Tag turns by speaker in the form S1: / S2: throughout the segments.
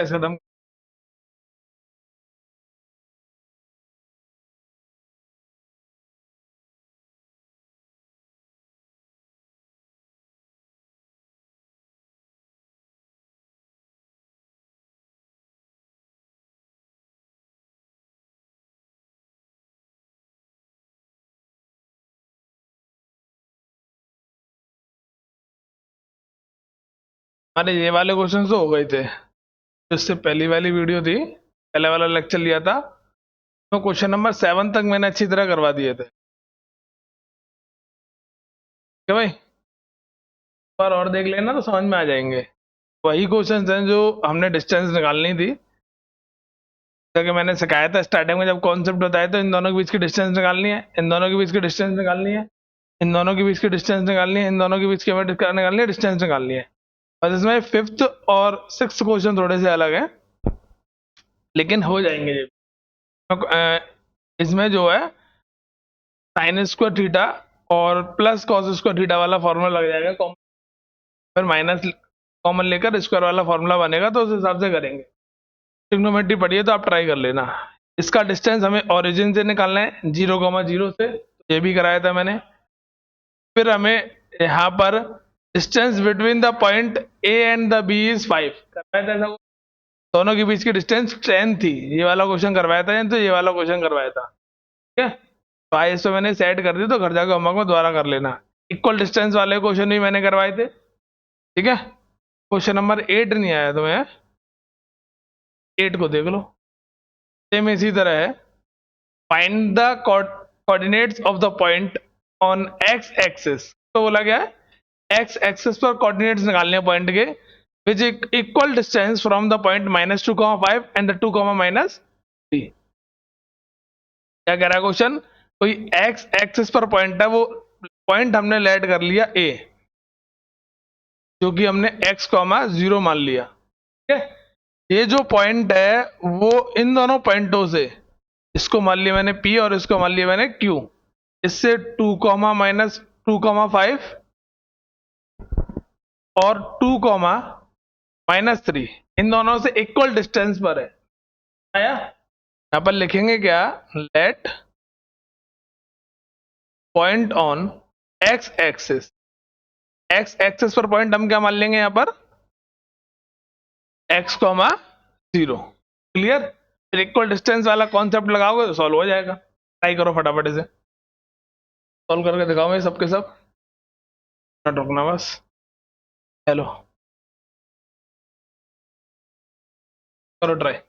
S1: खत्म। हमारे ये वाले क्वेश्चन तो हो गए थे, इससे पहली वाली वीडियो थी, पहले वाला लेक्चर लिया था, तो क्वेश्चन नंबर 7 तक मैंने अच्छी तरह करवा दिए थे। क्या भाई, पर और देख लेना तो समझ में आ जाएंगे। वही क्वेश्चन हैं जो हमने डिस्टेंस निकालनी थी, जैसा कि मैंने सिखाया था स्टार्टिंग में जब कॉन्सेप्ट बताया, तो इन दोनों के बीच की डिस्टेंस निकालनी है, इन दोनों के बीच की डिस्टेंस निकालनी है, इन दोनों के बीच की डिस्टेंस निकालनी है, इन दोनों के बीच की हमें निकालनी है, डिस्टेंस निकालनी है। बस इसमें 5th और 6th क्वेश्चन थोड़े से अलग हैं, लेकिन हो जाएंगे ये। इसमें जो है साइन स्क्वायर थीटा और प्लस कॉस स्क्वायर थीटा वाला फॉर्मूला लग जाएगा, फिर माइनस कॉमन लेकर स्क्वायर वाला फॉर्मूला बनेगा, तो उस हिसाब से करेंगे। ट्रिग्नोमेट्री पढ़ी है तो आप ट्राई कर लेना। इसका डिस्टेंस हमें ओरिजिन से निकालना है 0,0 से, ये भी कराया था मैंने। फिर हमें यहाँ पर distance between the point A and the B is 5 करवाया था। ऐसा दोनों के बीच की डिस्टेंस 10 थी, ये वाला क्वेश्चन करवाया था, तो ये वाला क्वेश्चन करवाया था। ठीक है, तो आई इसको मैंने सेट कर दी, तो घर जाकर होमवर्क में दोबारा कर लेना। इक्वल डिस्टेंस वाले क्वेश्चन भी मैंने करवाए थे। ठीक है, क्वेश्चन नंबर 8 नहीं आया तुम्हें, 8 को देख लो। सेम इसी तरह है, find the coordinates of the point on x axis. तो बोला गया है एक्स एक्सिस पर कोऑर्डिनेट्स निकालने हैं पॉइंट के, which equal distance from the point -2,5 and the 2,-3। क्या कह रहा है क्वेश्चन, कोई एक्स एक्सिस पर पॉइंट है, वो पॉइंट हमने लेट कर लिया ए, जो कि हमने x,0 मान लिया। ठीक है, ये जो पॉइंट है वो इन दोनों पॉइंटों से, इसको मान लिया मैंने P और इसको मान लिया मैंने Q, इससे 2,-2,5 और 2,-3 इन दोनों से इक्वल डिस्टेंस पर है। आया, यहां पर लिखेंगे क्या, late point on x axis, x axis पर पॉइंट हम क्या मान लेंगे यहां पर x,0। क्लियर, फिर इक्वल डिस्टेंस वाला कॉन्सेप्ट लगाओगे तो सॉल्व हो जाएगा। ट्राई करो फटाफट से सॉल्व करके दिखाओ ये सबके सब, ना रुकना बस। हेलो, करो ट्राई।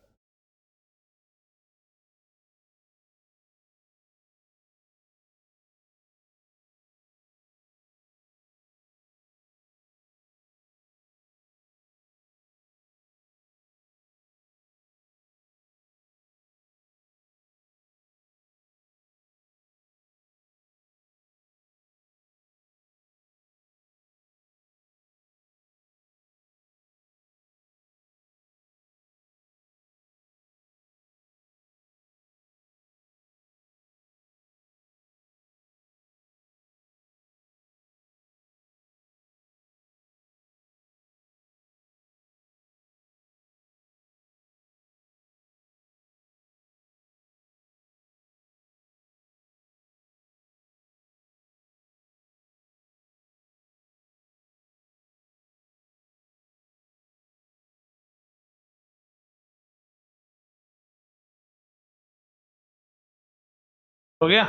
S1: हो गया।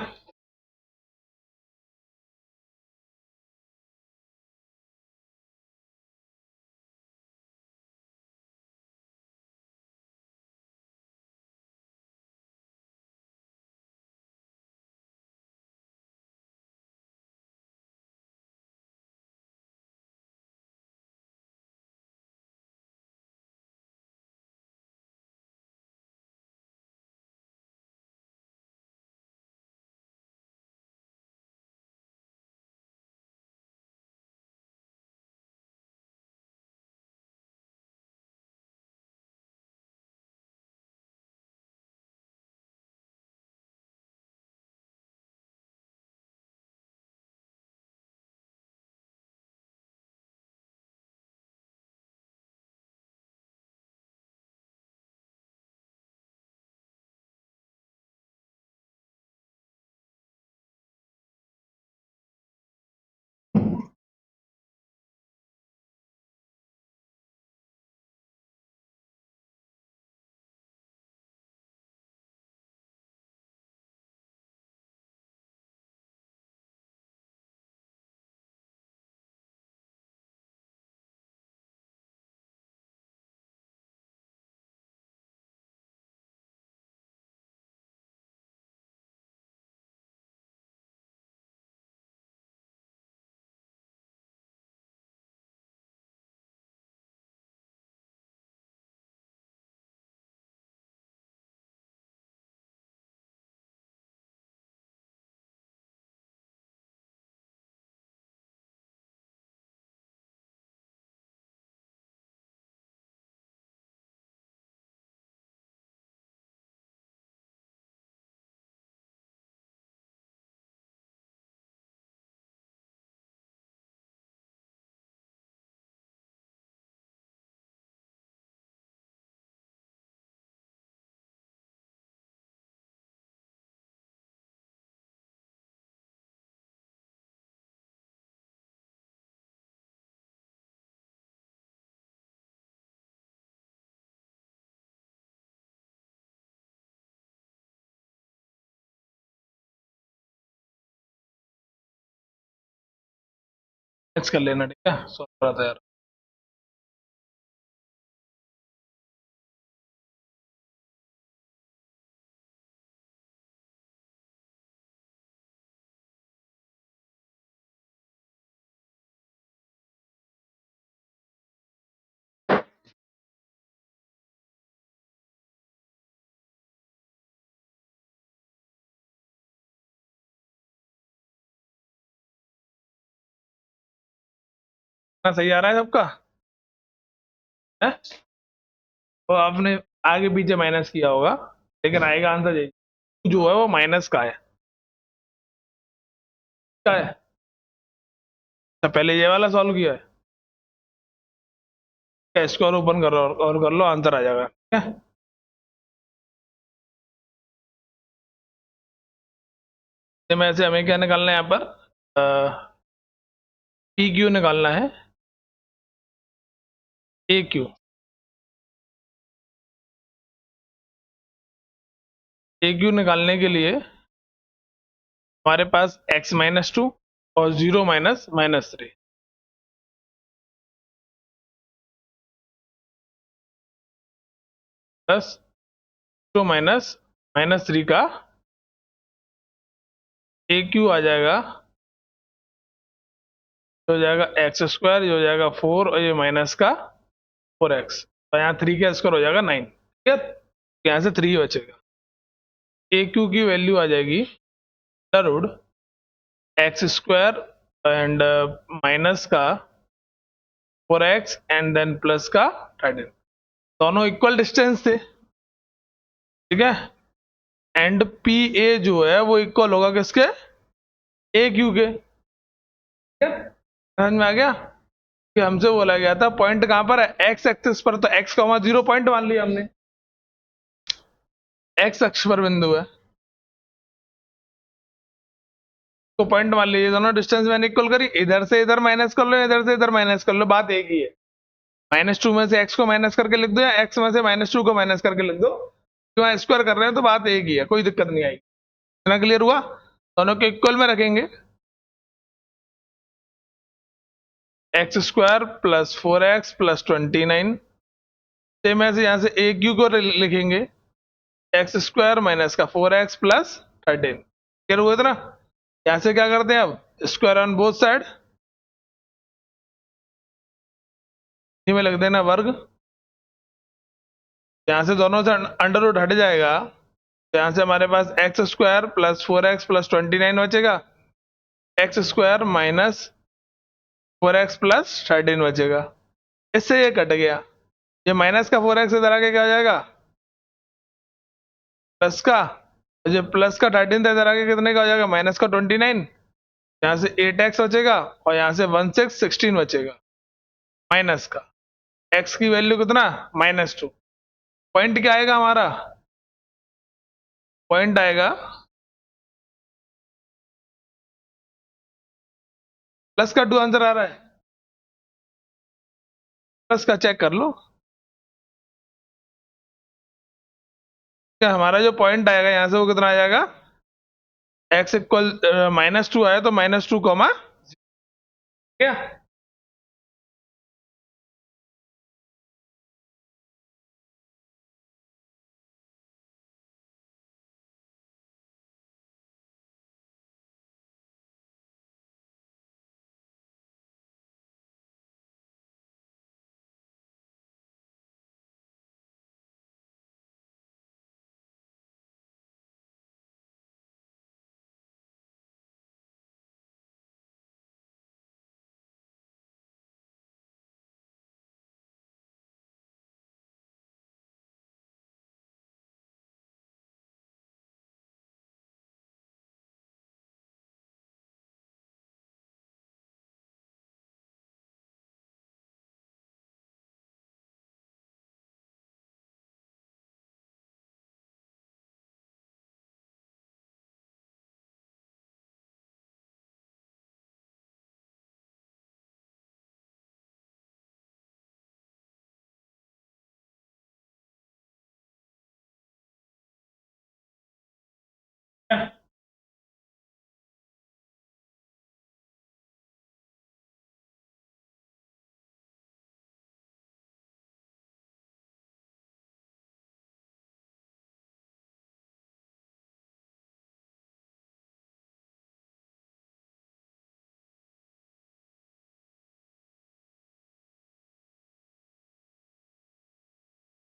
S1: मैच कर लेना, ठीक है, सॉल्व रहा था यार। ना सही आ रहा है सबका है? तो आपने आगे पीछे माइनस किया होगा, लेकिन आएगा आंसर यही, जो है वो माइनस का है। क्या है? तो पहले ये वाला सॉल्व किया है, इसको और ओपन करो और कर लो, आंसर आ जाएगा, ठीक है। तो ऐसे हमें क्या निकालना है यहाँ पर, पी क्यू निकालना है, ए क्यू। ए क्यू निकालने के लिए हमारे पास x-2 और 0 - -3 प्लस 0 - -3 का ए क्यू आ जाएगा, हो जाएगा x² हो जाएगा 4 और ये माइनस का 4x, तो यहाँ 3 का स्क्वायर हो जाएगा 9, ठीक है। यहाँ से 3 बचेगा। ए क्यू की वैल्यू आ जाएगी रूट x² एंड माइनस का 4x एंड देन प्लस का 13, दोनों इक्वल डिस्टेंस थे, ठीक है। एंड पी ए जो है वो इक्वल होगा किसके, ए क्यू के, ठीक है। समझ में आ गया कि हमसे बोला गया था पॉइंट कहां पर है, एक्स एक्सिस पर, तो x, 0 पॉइंट मान लिया हमने, एक्स अक्ष पर बिंदु है तो पॉइंट मान लीजिए, दोनों डिस्टेंस मैंने इक्वल करी, इधर से इधर माइनस कर लो, इधर से इधर माइनस कर लो, बात एक ही है। -2 में से x को माइनस करके लिख दो या x में से -2 को माइनस करके लिख दो, क्यों स्क्वायर कर रहे हैं तो बात एक ही है, कोई दिक्कत नहीं आएगी। इतना क्लियर हुआ, दोनों के इक्वल में रखेंगे, x² + 4x + 29, सेम ऐसे यहाँ से ए क्यू को लिखेंगे x² माइनस का 4x + 13, क्लियर हुआ था ना। यहाँ से क्या करते हैं अब, स्क्वायर ऑन बोथ साइड, इसी में लिख देना वर्ग, यहाँ से दोनों से अंडर रूट हट जाएगा, तो यहाँ से हमारे पास x² + 4x + 29 बचेगा, x² माइनस 4x + 13 बचेगा, इससे ये कट गया, ये माइनस का 4x इधर आके क्या हो जाएगा, प्लस का, जो प्लस का 13 था इधर आके कितने का हो जाएगा, माइनस का 29, यहाँ से 8x बचेगा और यहाँ से 16 बचेगा, माइनस का x की वैल्यू कितना, -2, पॉइंट क्या आएगा हमारा, पॉइंट आएगा प्लस का 2, आंसर आ रहा है, प्लस का चेक कर लो, क्या हमारा जो पॉइंट आएगा यहाँ से वो कितना आ जाएगा, x इक्वल -2 आया तो -2 कॉमा, क्या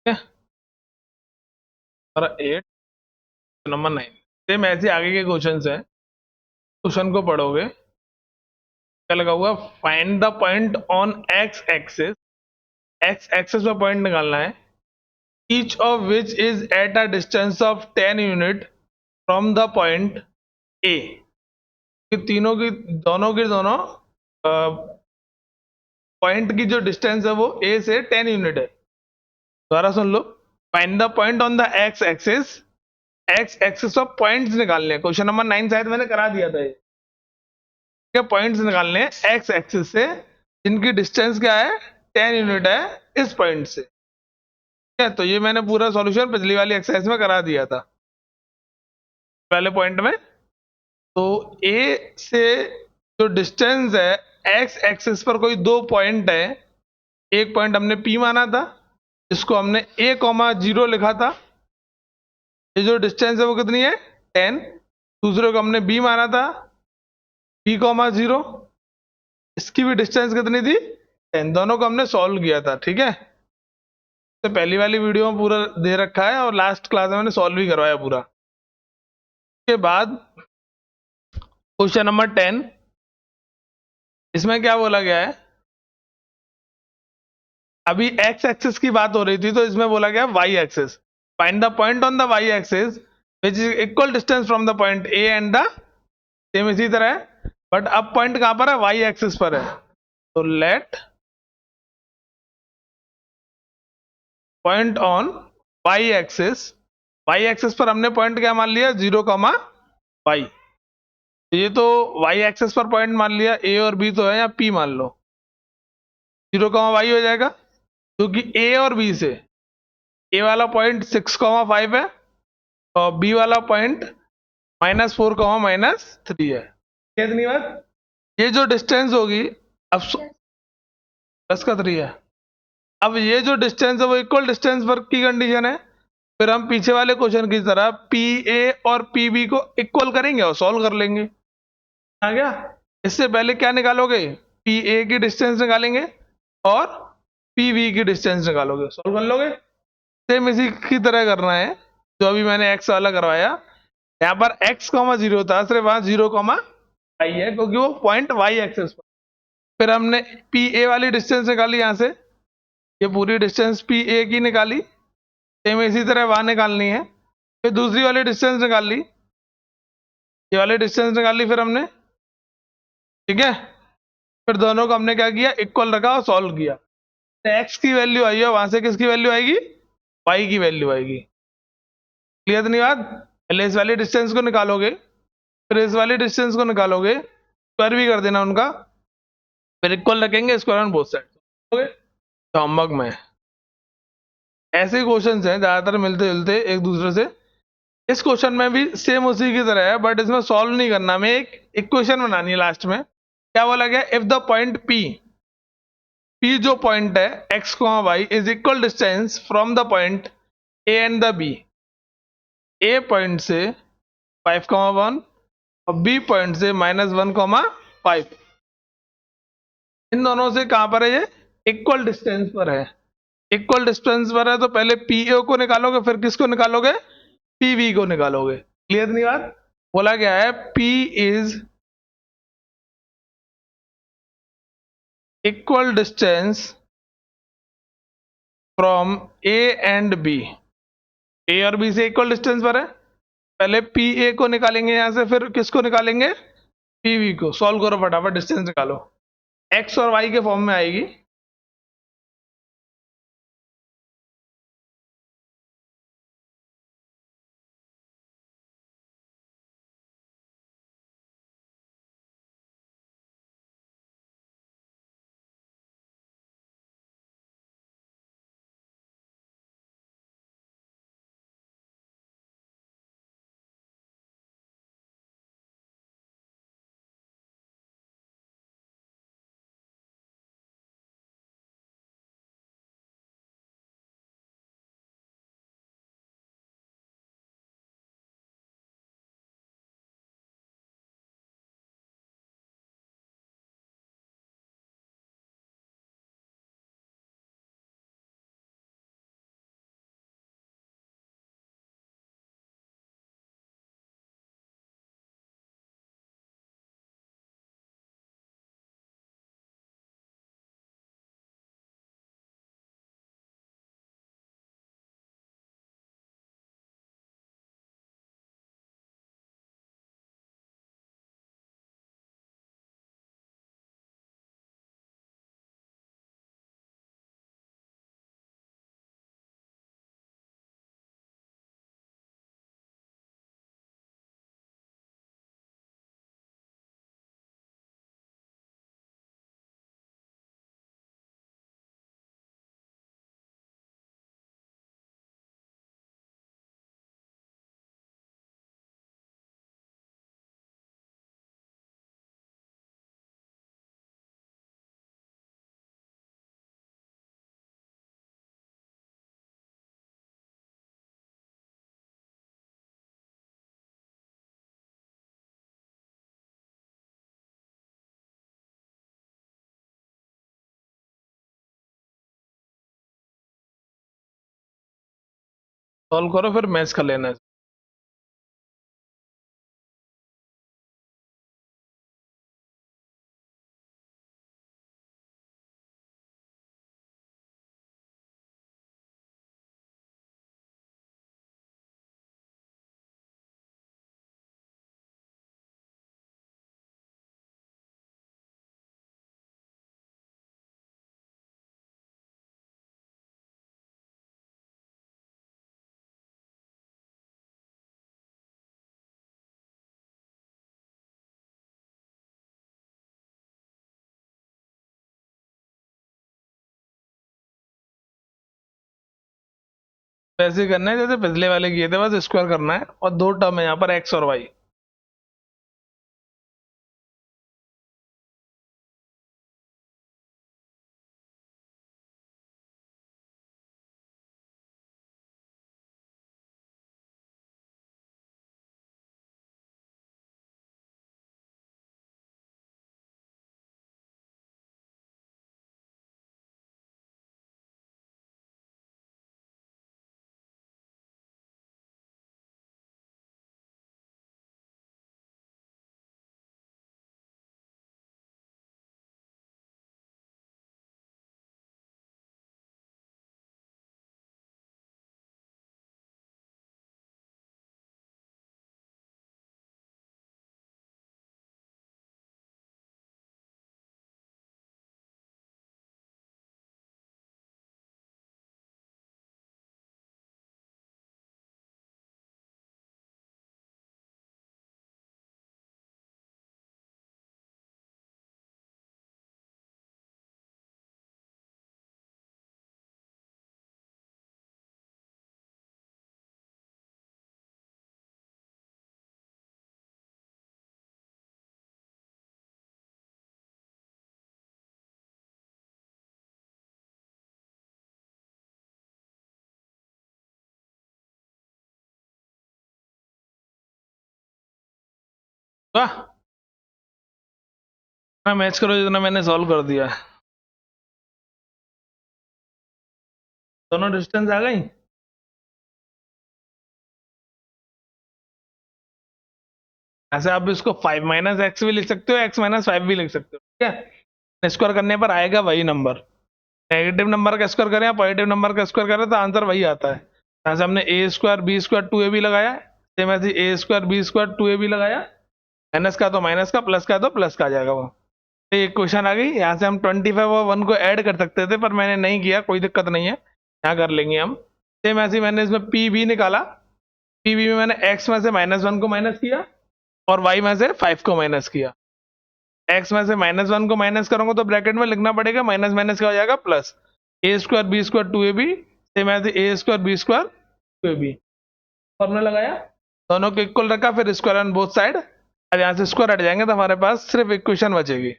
S1: है। और 8 नंबर 9 सेम ऐसे आगे के क्वेश्चन हैं। क्वेश्चन को पढ़ोगे क्या लगा हुआ, find the point on x axis, x axis पर पॉइंट निकालना है, each of which is at a distance of 10 unit from the point ए। तीनों की दोनों पॉइंट की जो डिस्टेंस है वो ए से 10 यूनिट है। दोबारा सुन लो, find the point on the x axis, x axis of points निकालने हैं। क्वेश्चन नंबर 9 शायद मैंने करा दिया था ये। पॉइंट्स निकालने हैं एक्स एक्सिस से जिनकी डिस्टेंस क्या है, 10 यूनिट है इस पॉइंट से। ठीक है, तो ये मैंने पूरा सॉल्यूशन पिछली वाली एक्सरसाइज में करा दिया था पहले पॉइंट में। तो ए से जो डिस्टेंस है एक्स एक्सिस पर कोई दो पॉइंट है, एक पॉइंट हमने पी माना था, इसको हमने ए कॉमा 0 लिखा था, ये जो डिस्टेंस है वो कितनी है 10। दूसरे को हमने बी माना था, बी कॉमा 0, इसकी भी डिस्टेंस कितनी थी 10। दोनों को हमने सॉल्व किया था। ठीक है, तो पहली वाली वीडियो में पूरा दे रखा है और लास्ट क्लास में मैंने सॉल्व भी करवाया पूरा। उसके बाद क्वेश्चन नंबर 10, इसमें क्या बोला गया है, अभी एक्स एक्सिस की बात हो रही थी तो इसमें बोला गया y axis, find the point on the y axis which is equal distance from the point A and the, same इसी तरह है बट अब पॉइंट कहां पर है, वाई एक्सिस पर है। तो let point on y axis, y axis पर हमने पॉइंट क्या मान लिया 0 कॉमा वाई। ये तो वाई एक्सिस पर पॉइंट मान लिया, ए और बी तो है, या पी मान लो, 0 कॉमा वाई हो जाएगा क्योंकि ए और बी से ए वाला पॉइंट 6 कॉमा 5 है और बी वाला पॉइंट -4 कॉमा -3 है। कितनी बात, ये जो डिस्टेंस होगी, अब प्लस का 3 है, अब ये जो डिस्टेंस है वो इक्वल डिस्टेंस पर की कंडीशन है। फिर हम पीछे वाले क्वेश्चन की तरह पी ए और पी बी को इक्वल करेंगे और सॉल्व कर लेंगे। आ गया, इससे पहले क्या निकालोगे, पी ए की डिस्टेंस निकालेंगे और पी बी की डिस्टेंस निकालोगे, सॉल्व कर लोगे। सेम इसी की तरह करना है जो अभी मैंने एक्स वाला करवाया। यहाँ पर एक्स कॉमा 0 था, सिर्फ वहां 0 कॉमा वाई है क्योंकि वो पॉइंट वाई एक्सेस पर। फिर हमने पी ए वाली डिस्टेंस निकाली, यहाँ से ये पूरी डिस्टेंस पी ए की निकाली, सेम इसी तरह वहां निकालनी है। फिर दूसरी वाली डिस्टेंस निकाल ली, ये वाली डिस्टेंस निकाल ली फिर हमने। ठीक है, फिर दोनों को हमने क्या किया, इक्वल रखा और सॉल्व किया। एक्स की वैल्यू आई है, वहां से किसकी वैल्यू आएगी, वाई की वैल्यू आएगी। क्लियर नहीं बात, पहले इस वाली डिस्टेंस को निकालोगे, फिर इस वाली डिस्टेंस को निकालोगे, स्क्वायर भी कर देना उनका, फिर इक्वल रखेंगे, square on both side. Homework में ऐसे क्वेश्चन हैं ज्यादातर मिलते जुलते एक दूसरे से। इस क्वेश्चन में भी सेम उसी की तरह है बट इसमें सॉल्व नहीं करना, हमें एक इक्वेशन बनानी है लास्ट में। क्या बोला गया, if the point P, P जो पॉइंट है x y is equal distance from the point A and the B, A point से 5,1 और बी पॉइंट से -1,5, इन दोनों से कहां पर है, ये इक्वल डिस्टेंस पर है। इक्वल डिस्टेंस पर है तो पहले पी ए को निकालोगे, फिर किसको निकालोगे, पी वी को निकालोगे। क्लियर नहीं बात, बोला गया है P is equal distance from A and B, A और बी से इक्वल डिस्टेंस पर है, पहले पी ए को निकालेंगे यहां से, फिर किसको निकालेंगे, पी वी को। सॉल्व करो फटाफट, डिस्टेंस निकालो, एक्स और वाई के फॉर्म में आएगी। सॉल्व करो फिर मैच कर लेना। वैसे ही करना है जैसे पिछले वाले किए थे, बस स्क्वायर करना है और दो टर्म है यहाँ पर एक्स और वाई। वाह, इतना मैच करो जितना मैंने सॉल्व कर दिया है। दोनों डिस्टेंस आ गई। ऐसे आप इसको 5 - x भी लिख सकते हो, x - 5 भी लिख सकते हो, ठीक है। स्क्वायर करने पर आएगा वही नंबर। नेगेटिव नंबर का स्क्वायर करें या पॉजिटिव नंबर का स्क्वायर करें तो आंसर वही आता है। यहाँ से हमने a square b square two a b लगाया, सेम ऐसे a square b square two a b लगाया। माइनस का तो माइनस का, प्लस का तो प्लस का आ जाएगा वो। तो एक क्वेश्चन आ गई, यहाँ से हम 25 और 1 को ऐड कर सकते थे पर मैंने नहीं किया, कोई दिक्कत नहीं है, यहाँ कर लेंगे हम। सेम ऐसे ही मैंने इसमें पी बी निकाला। पी बी में मैंने एक्स में से -1 को माइनस किया और वाई में से 5 को माइनस किया। एक्स में से -1 को माइनस करूंगा तो ब्रैकेट में लिखना पड़ेगा, माइनस माइनस का हो जाएगा plus. A square b square two a b, same ऐसे a square b square two a b. Formula लगाया, दोनों को इक्वल रखा, फिर स्क्वायर ऑन बोथ साइड। अब यहाँ से स्क्वायर हट जाएंगे तो हमारे पास सिर्फ इक्वेशन बचेगी।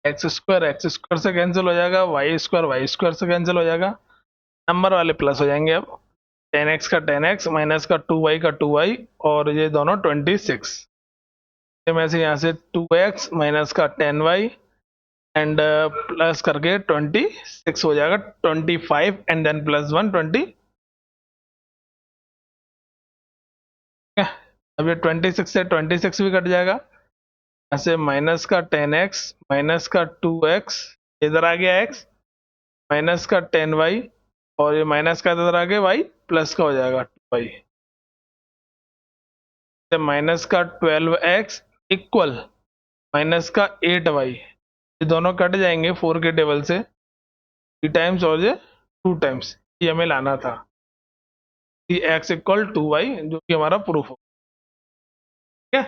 S1: एक्स स्क्वायर से कैंसिल हो जाएगा, वाई स्क्वायर से कैंसिल हो जाएगा, नंबर वाले प्लस हो जाएंगे। अब 10x का 10x माइनस का 2y का 2y और ये दोनों 26। में से यहाँ से 2x माइनस का 10y एंड प्लस करके 26 हो जाएगा, 25 एंड देन +1 20। अब ये 26 से 26 भी कट जाएगा। ऐसे माइनस का 10x माइनस का 2x, इधर आ गया x, माइनस का 10y और ये माइनस का इधर आ गया y, प्लस का हो जाएगा 2y। माइनस का 12x इक्वल माइनस का 8y, ये दोनों कट जाएंगे 4 के टेबल से, 3 टाइम्स और ये 2 टाइम्स, ये हमें लाना था। x इक्वल 2y जो कि हमारा प्रूफ हो, ठीक है।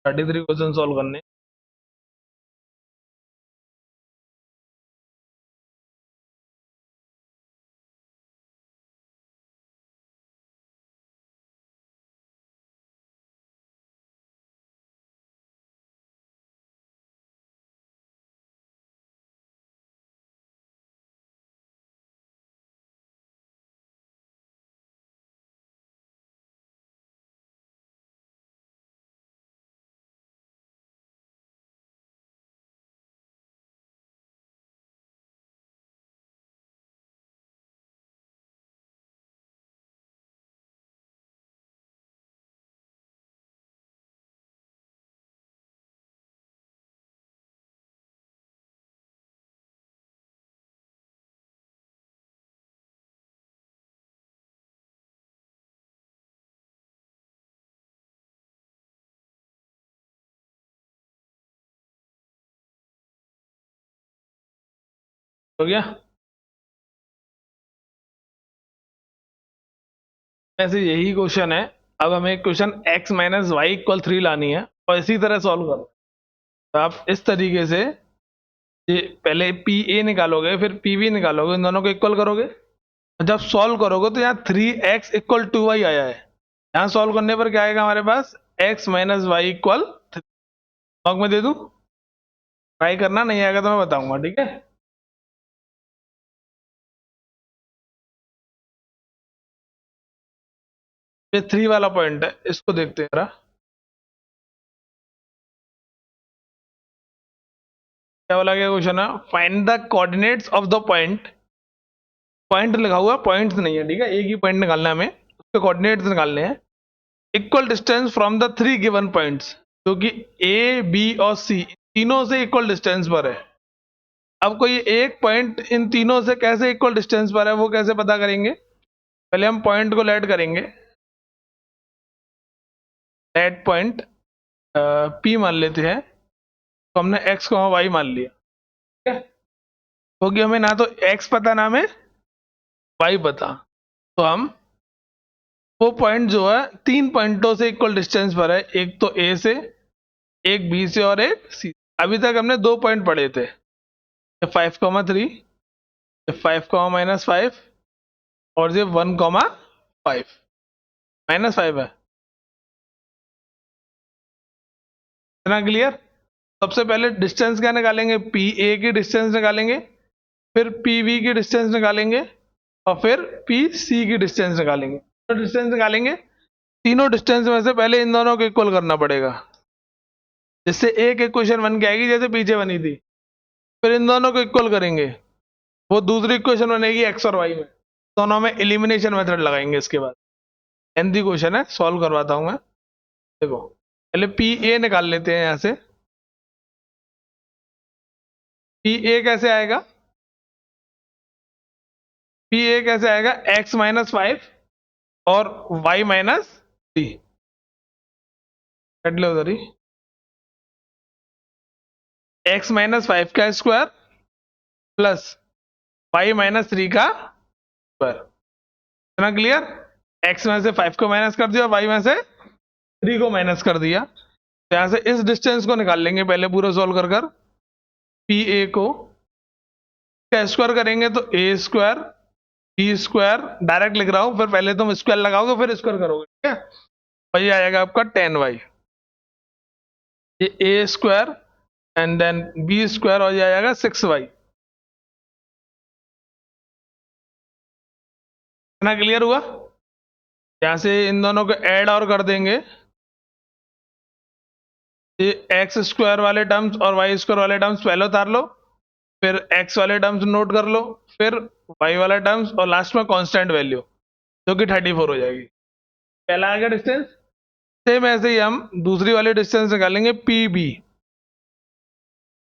S1: 33 क्वेश्चन सॉल्व करने। हो गया। ऐसे यही क्वेश्चन है। अब हमें question x minus y equal 3 लानी है और इसी तरह सॉल्व करो। तो आप इस तरीके से ये पहले पी ए निकालोगे, फिर पी बी निकालोगे, इन दोनों को इक्वल करोगे। जब सॉल्व करोगे तो यहाँ 3x इक्वल 2y आया है। यहाँ सॉल्व करने पर क्या आएगा हमारे पास, x minus y equal 3। Log में दे दूं, ट्राई करना, नहीं आएगा तो मैं बताऊंगा, ठीक है। ये 3 वाला पॉइंट है, इसको देखते हैं जरा। क्या बोला गया क्वेश्चन है, find the coordinates of the point. Point लिखा हुआ, पॉइंट्स नहीं है, ठीक है। एक ही पॉइंट निकालना है हमें, उसके कोऑर्डिनेट्स निकालने हैं। Equal distance from the 3 given points, जो कि ए बी और सी तीनों से इक्वल डिस्टेंस पर है। अब कोई एक पॉइंट इन तीनों से कैसे इक्वल डिस्टेंस पर है, वो कैसे पता करेंगे। पहले हम पॉइंट को लेट करेंगे। लेट पॉइंट पी मान लेते हैं। तो हमने एक्स को वाई मान लिया, ठीक है। क्योंकि हमें ना तो एक्स पता ना हमें वाई पता, तो हम वो पॉइंट जो है 3 पॉइंटों से इक्वल डिस्टेंस पर है। एक तो ए से, एक बी से और एक सी। अभी तक हमने 2 पॉइंट पढ़े थे, 5,3, 5,-5 और ये 1,5 -5 है। इतना क्लियर। सबसे पहले डिस्टेंस क्या निकालेंगे, पी ए की डिस्टेंस निकालेंगे, फिर पी बी की डिस्टेंस निकालेंगे और फिर पी सी की डिस्टेंस निकालेंगे। तो डिस्टेंस निकालेंगे, तीनों डिस्टेंस में से पहले इन दोनों को इक्वल करना पड़ेगा, जिससे एक इक्वेशन बन के आएगी जैसे पीछे बनी थी। फिर इन दोनों को इक्वल करेंगे, वो दूसरी इक्वेशन बनेगी एक्स और वाई में। दोनों में एलिमिनेशन मेथड लगाएंगे। इसके बाद लेंथी क्वेश्चन है, सॉल्व करवाता हूं मैं। देखो पहले पी ए निकाल लेते हैं। यहां से पी ए कैसे आएगा, पी ए कैसे आएगा, एक्स माइनस 5 और वाई माइनस 3। कट लो उधर ही, एक्स माइनस 5 का स्क्वायर प्लस वाई माइनस 3 का स्क्वायर। इतना क्लियर। एक्स में से 5 को माइनस कर दिया और वाई में से 3 को माइनस कर दिया। तो यहां से इस डिस्टेंस को निकाल लेंगे पहले, पूरा सॉल्व कर कर। पी ए को क्या स्क्वायर करेंगे तो ए स्क्वायर बी स्क्वायर, डायरेक्ट लिख रहा हूं, फिर पहले तुम स्क्वायर लगाओगे फिर स्क्वायर करोगे, ठीक है। और ये आएगा आपका 10y, ये a square and then b square, और ये आएगा 6y। इतना क्लियर हुआ। यहां से इन दोनों को ऐड और कर देंगे। ये एक्स स्क्वायर वाले टर्म्स और वाई स्क्वायर वाले टर्म्स पहले उतार लो, फिर एक्स वाले टर्म्स नोट कर लो, फिर वाई वाला टर्म्स, और लास्ट में कांस्टेंट वैल्यू जो कि 34 हो जाएगी। पहला आ गया डिस्टेंस। सेम ऐसे ही हम दूसरी वाली डिस्टेंस निकालेंगे पी बी।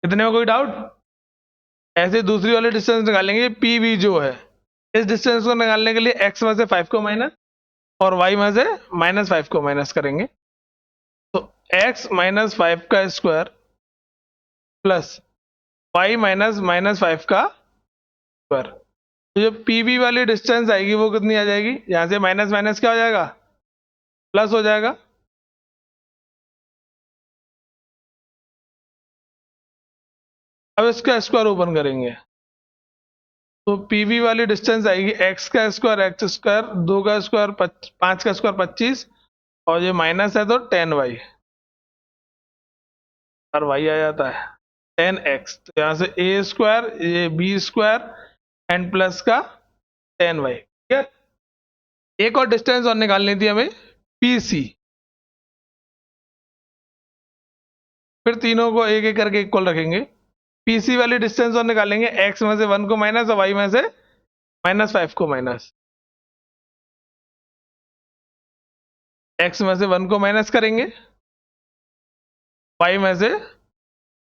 S1: इतने में कोई डाउट। ऐसे दूसरी वाली डिस्टेंस निकालेंगे पी बी जो है। इस डिस्टेंस को निकालने के लिए एक्स में से 5 को माइनस और वाई में से -5 को माइनस करेंगे। तो एक्स माइनस 5 का स्क्वायर प्लस वाई माइनस -5 का स्क्वायर। तो जो पी बी वाली डिस्टेंस आएगी वो कितनी आ जाएगी, यहां से माइनस माइनस क्या हो जाएगा, प्लस हो जाएगा। अब इसका स्क्वायर ओपन करेंगे तो पीवी वाली डिस्टेंस आएगी एक्स का स्क्वायर 2 का स्क्वायर 5 का स्क्वायर 25 और ये माइनस है तो 10y और y आ जाता है 10x। तो यहाँ से a स्क्वायर ये b स्क्वायर एंड प्लस का 10y। ठीक है, एक और डिस्टेंस और निकालनी थी हमें pc। फिर तीनों को एक एक करके इक्वल रखेंगे। पीसी वाली डिस्टेंस और निकालेंगे x में से 1 को माइनस और y में से -5 को माइनस। x में से 1 को माइनस करेंगे, y में से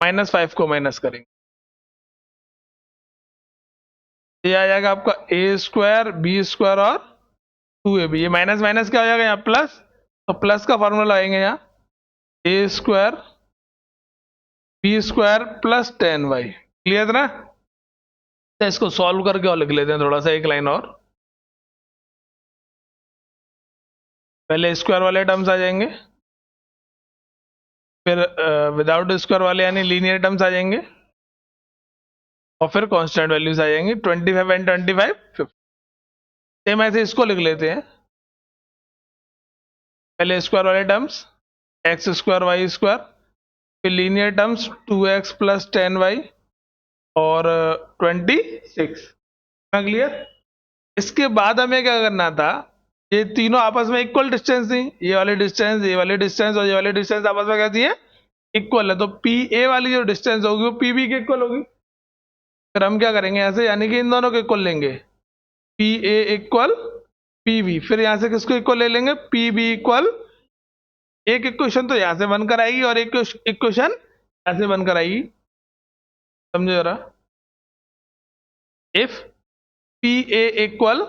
S1: -5 को माइनस करेंगे। ये आ जाएगा आपका a स्क्वायर बी स्क्वायर और 2ab। ये माइनस माइनस क्या हो जाएगा यहाँ प्लस, तो प्लस का फॉर्मूला लगाएंगे यहाँ a square b square plus 10y। Clear ना? तो इसको सॉल्व करके और लिख लेते हैं थोड़ा सा, एक लाइन और। पहले स्क्वायर वाले टर्म्स आ जाएंगे, फिर विदाउट स्क्वायर वाले यानी लीनियर टर्म्स आ जाएंगे और फिर कांस्टेंट वैल्यूज आ जाएंगी 25 एंड 25 50। सेम ऐसे इसको लिख लेते हैं। पहले स्क्वायर वाले terms x square y square, फिर linear terms 2x plus 10y और 26। क्लियर? इसके बाद हमें क्या करना था, ये तीनों आपस में इक्वल डिस्टेंस थी, ये वाली डिस्टेंस ये वाली डिस्टेंस और ये वाली डिस्टेंस आपस में क्या थी, इक्वल है। तो पी ए वाली जो डिस्टेंस होगी वो पी बी के इक्वल होगी। फिर हम क्या करेंगे ऐसे, यानी कि इन दोनों को इक्वल लेंगे, P A equal P B. फिर यहाँ से किसको इक्वल ले लेंगे, पी बी इक्वल, एक इक्वेशन तो यहाँ से बनकर आएगी और एक इक्वेशन यहाँ से बनकर आएगी। समझो जरा, if P A equal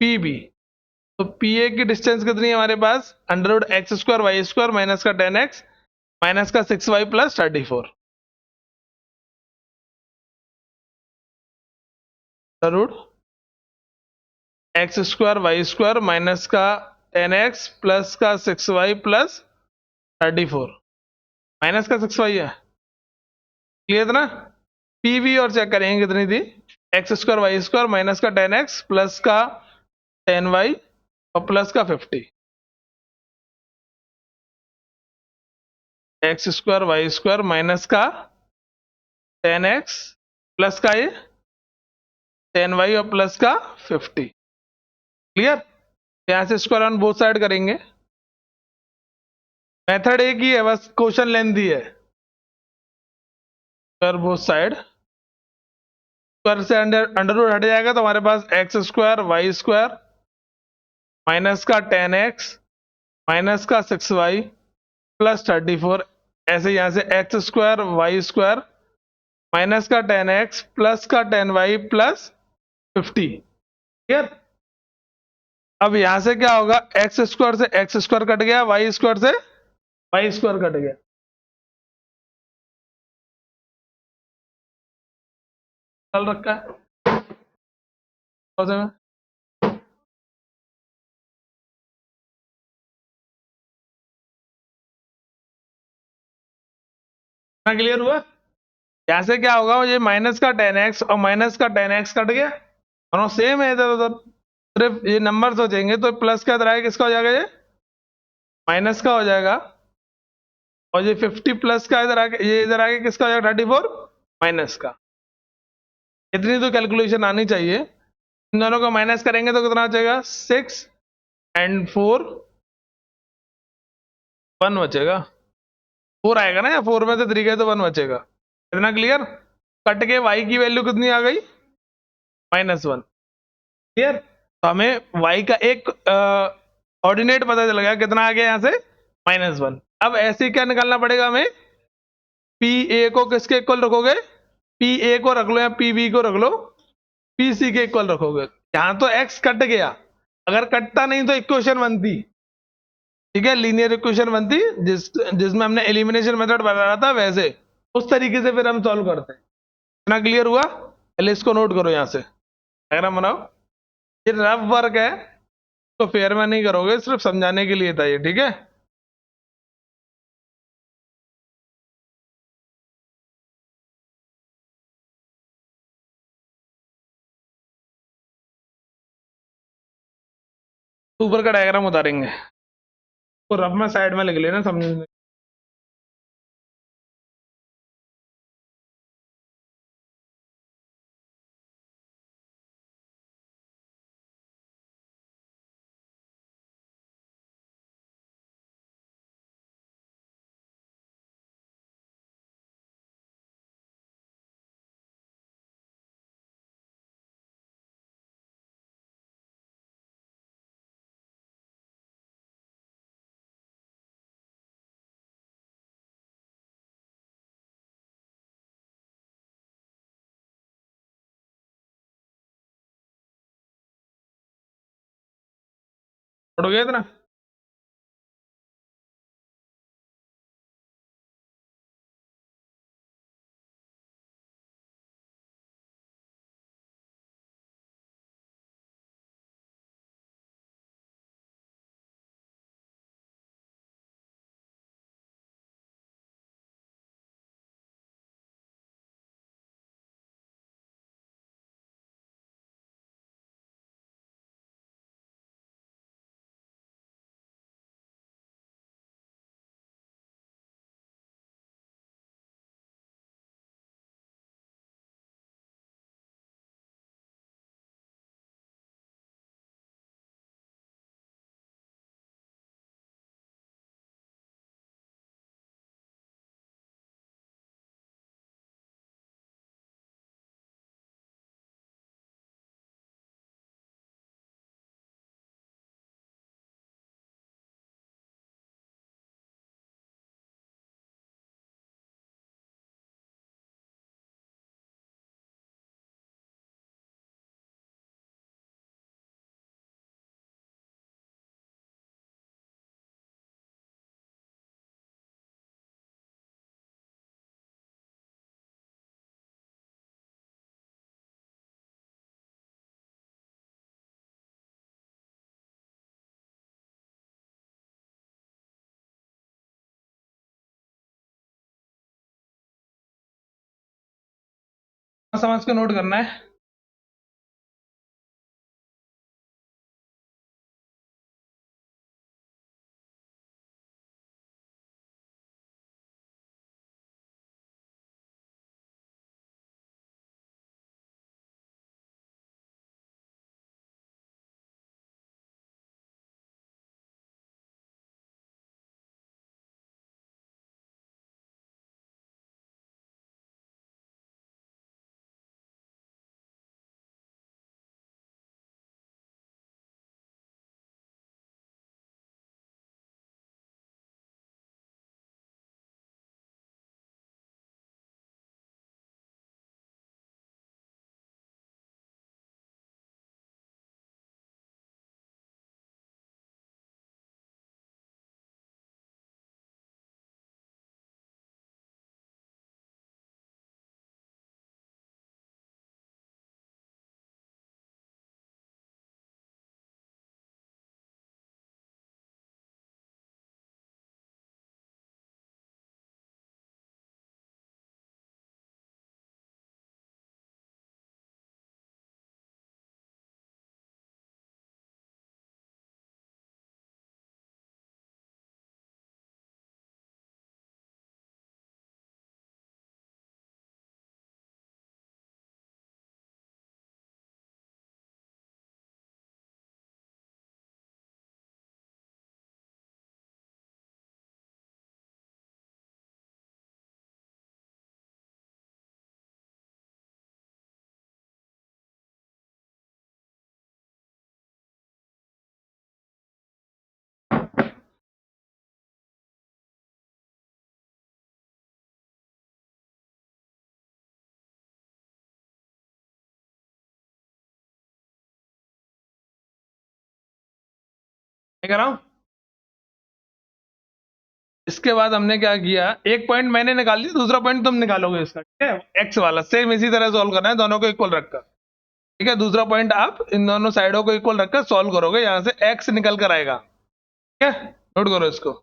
S1: P B, तो पी ए की डिस्टेंस कितनी है हमारे पास, √x² y² माइनस का 10x माइनस का 6y plus 34 √x² y² minus का 10x प्लस का 6y प्लस 34 माइनस का 6y है। क्लियर ना? पी वी और चेक करेंगे कितनी थी, x² y² माइनस का 10x प्लस का 10y और प्लस का 50। x² y² माइनस का 10x प्लस का ये 10y और प्लस का 50। क्लियर? यहां से स्क्वायर ऑन बोथ साइड करेंगे। मेथड एक ही है, बस क्वेश्चन लेंथी है। स्क्वायर बोथ साइड, स्क्वायर से अंडर रूट हट जाएगा तो हमारे पास x² y² माइनस का 10x माइनस का 6y प्लस 34। ऐसे यहां से x² y² माइनस का 10x प्लस का 10y प्लस 50। क्लियर? अब यहां से क्या होगा, x² से x² कट गया, y² से y² कट गया। चल रखा है में। क्लियर हुआ? यहां से क्या होगा, ये माइनस का 10x और माइनस का 10x कट गया, दोनों सेम है इधर उधर, सिर्फ ये नंबर सोचेंगे तो प्लस का इधर आएगा, किसका हो जाएगा, ये माइनस का हो जाएगा। और ये 50 प्लस का इधर आके, ये इधर आके किसका हो जाएगा, 34 माइनस का। इतनी तो कैलकुलेशन आनी चाहिए। इन दोनों को माइनस करेंगे तो कितना बचेगा, 6 एंड 4 1 बचेगा। 4 आएगा ना, या 4 में से 3 गए तो 1 बचेगा। इतना क्लियर? कट के y की वैल्यू कितनी आ गई, -1। क्लियर? तो हमें y का एक ऑर्डिनेट पता चल गया, कितना आ गया यहाँ से, -1। अब ऐसे ही क्या निकालना पड़ेगा हमें, पी ए को किसके इक्वल रखोगे, पी ए को रख लो या पी बी को रख लो, पी सी के इक्वल रखोगे। यहां तो x कट गया, अगर कटता नहीं तो इक्वेशन बनती, ठीक है, लीनियर इक्वेशन बनती, जिसमें हमने एलिमिनेशन मेथड बताया था, वैसे उस तरीके से फिर हम सॉल्व करते हैं। इतना क्लियर हुआ? पहले इसको नोट करो, यहां से डायग्राम बनाओ। ये रफ वर्क है तो फेयर में नहीं करोगे, सिर्फ समझाने के लिए था ये, ठीक है। ऊपर का डायग्राम उतारेंगे, तो रफ में साइड में लिख लेना समझने। पढ़ गया इतना? समझ के नोट करना है। क्या कर रहा हूं? इसके बाद हमने क्या किया, एक पॉइंट मैंने निकाल दिया, दूसरा पॉइंट तुम निकालोगे इसका, ठीक है? एक्स वाला सेम इसी तरह सॉल्व करना है, दोनों को इक्वल रखकर। ठीक है, दूसरा पॉइंट आप इन दोनों साइडों को इक्वल रखकर सॉल्व करोगे, यहां से एक्स निकल कर आएगा। ठीक है, नोट करो इसको।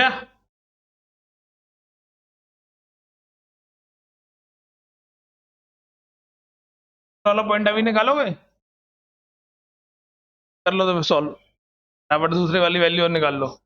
S1: क्या वाला पॉइंट अभी निकालोगे? कर लो तो सॉल्व, यहाँ पर दूसरी वाली वैल्यू और निकाल लो।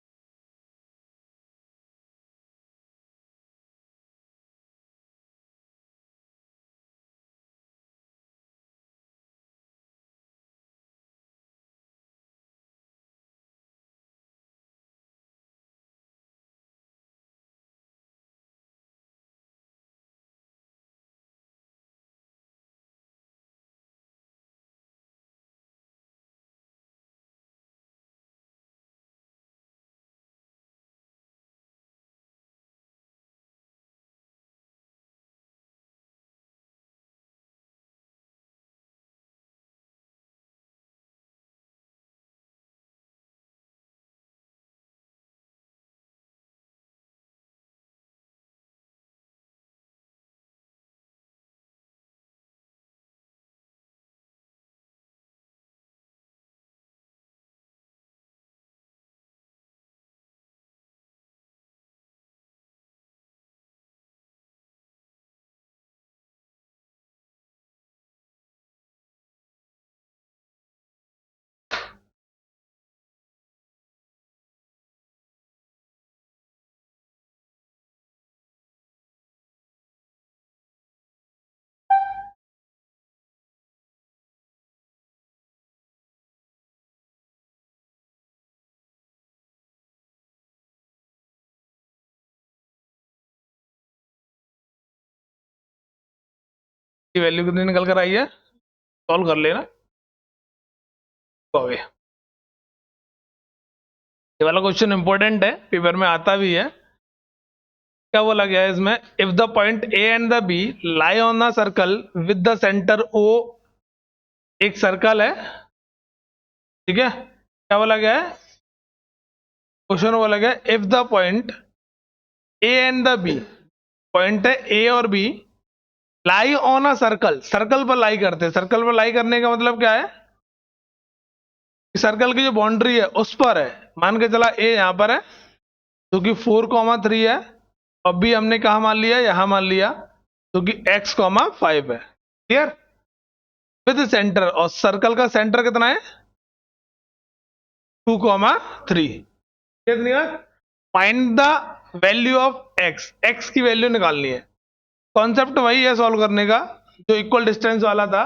S1: वैल्यू कितनी निकल कर आई है, सॉल्व कर लेना। हो गया। ये वाला क्वेश्चन इंपॉर्टेंट है, पेपर में आता भी है। क्या बोला गया है इसमें? If the point A and the B lie on the circle with the centre O, एक सर्कल है, ठीक है। क्या बोला गया है? क्वेश्चन में बोला गया if the point A and the B, point है ए और B, lie on a circle, circle पर लाई करते हैं। सर्कल पर लाई करने का मतलब क्या है? सर्कल की जो बाउंड्री है उस पर है। मान के चला ए यहां पर है, जो कि 4,3 है, और बी हमने कहा मान लिया, यहां मान लिया, जो कि x,5 है। क्लियर? विद सेंटर, और सर्कल का सेंटर कितना है? 2,3। कितनी है? Find the value of x, x की वैल्यू निकालनी है। कॉन्सेप्ट वही है सॉल्व करने का जो इक्वल डिस्टेंस वाला था,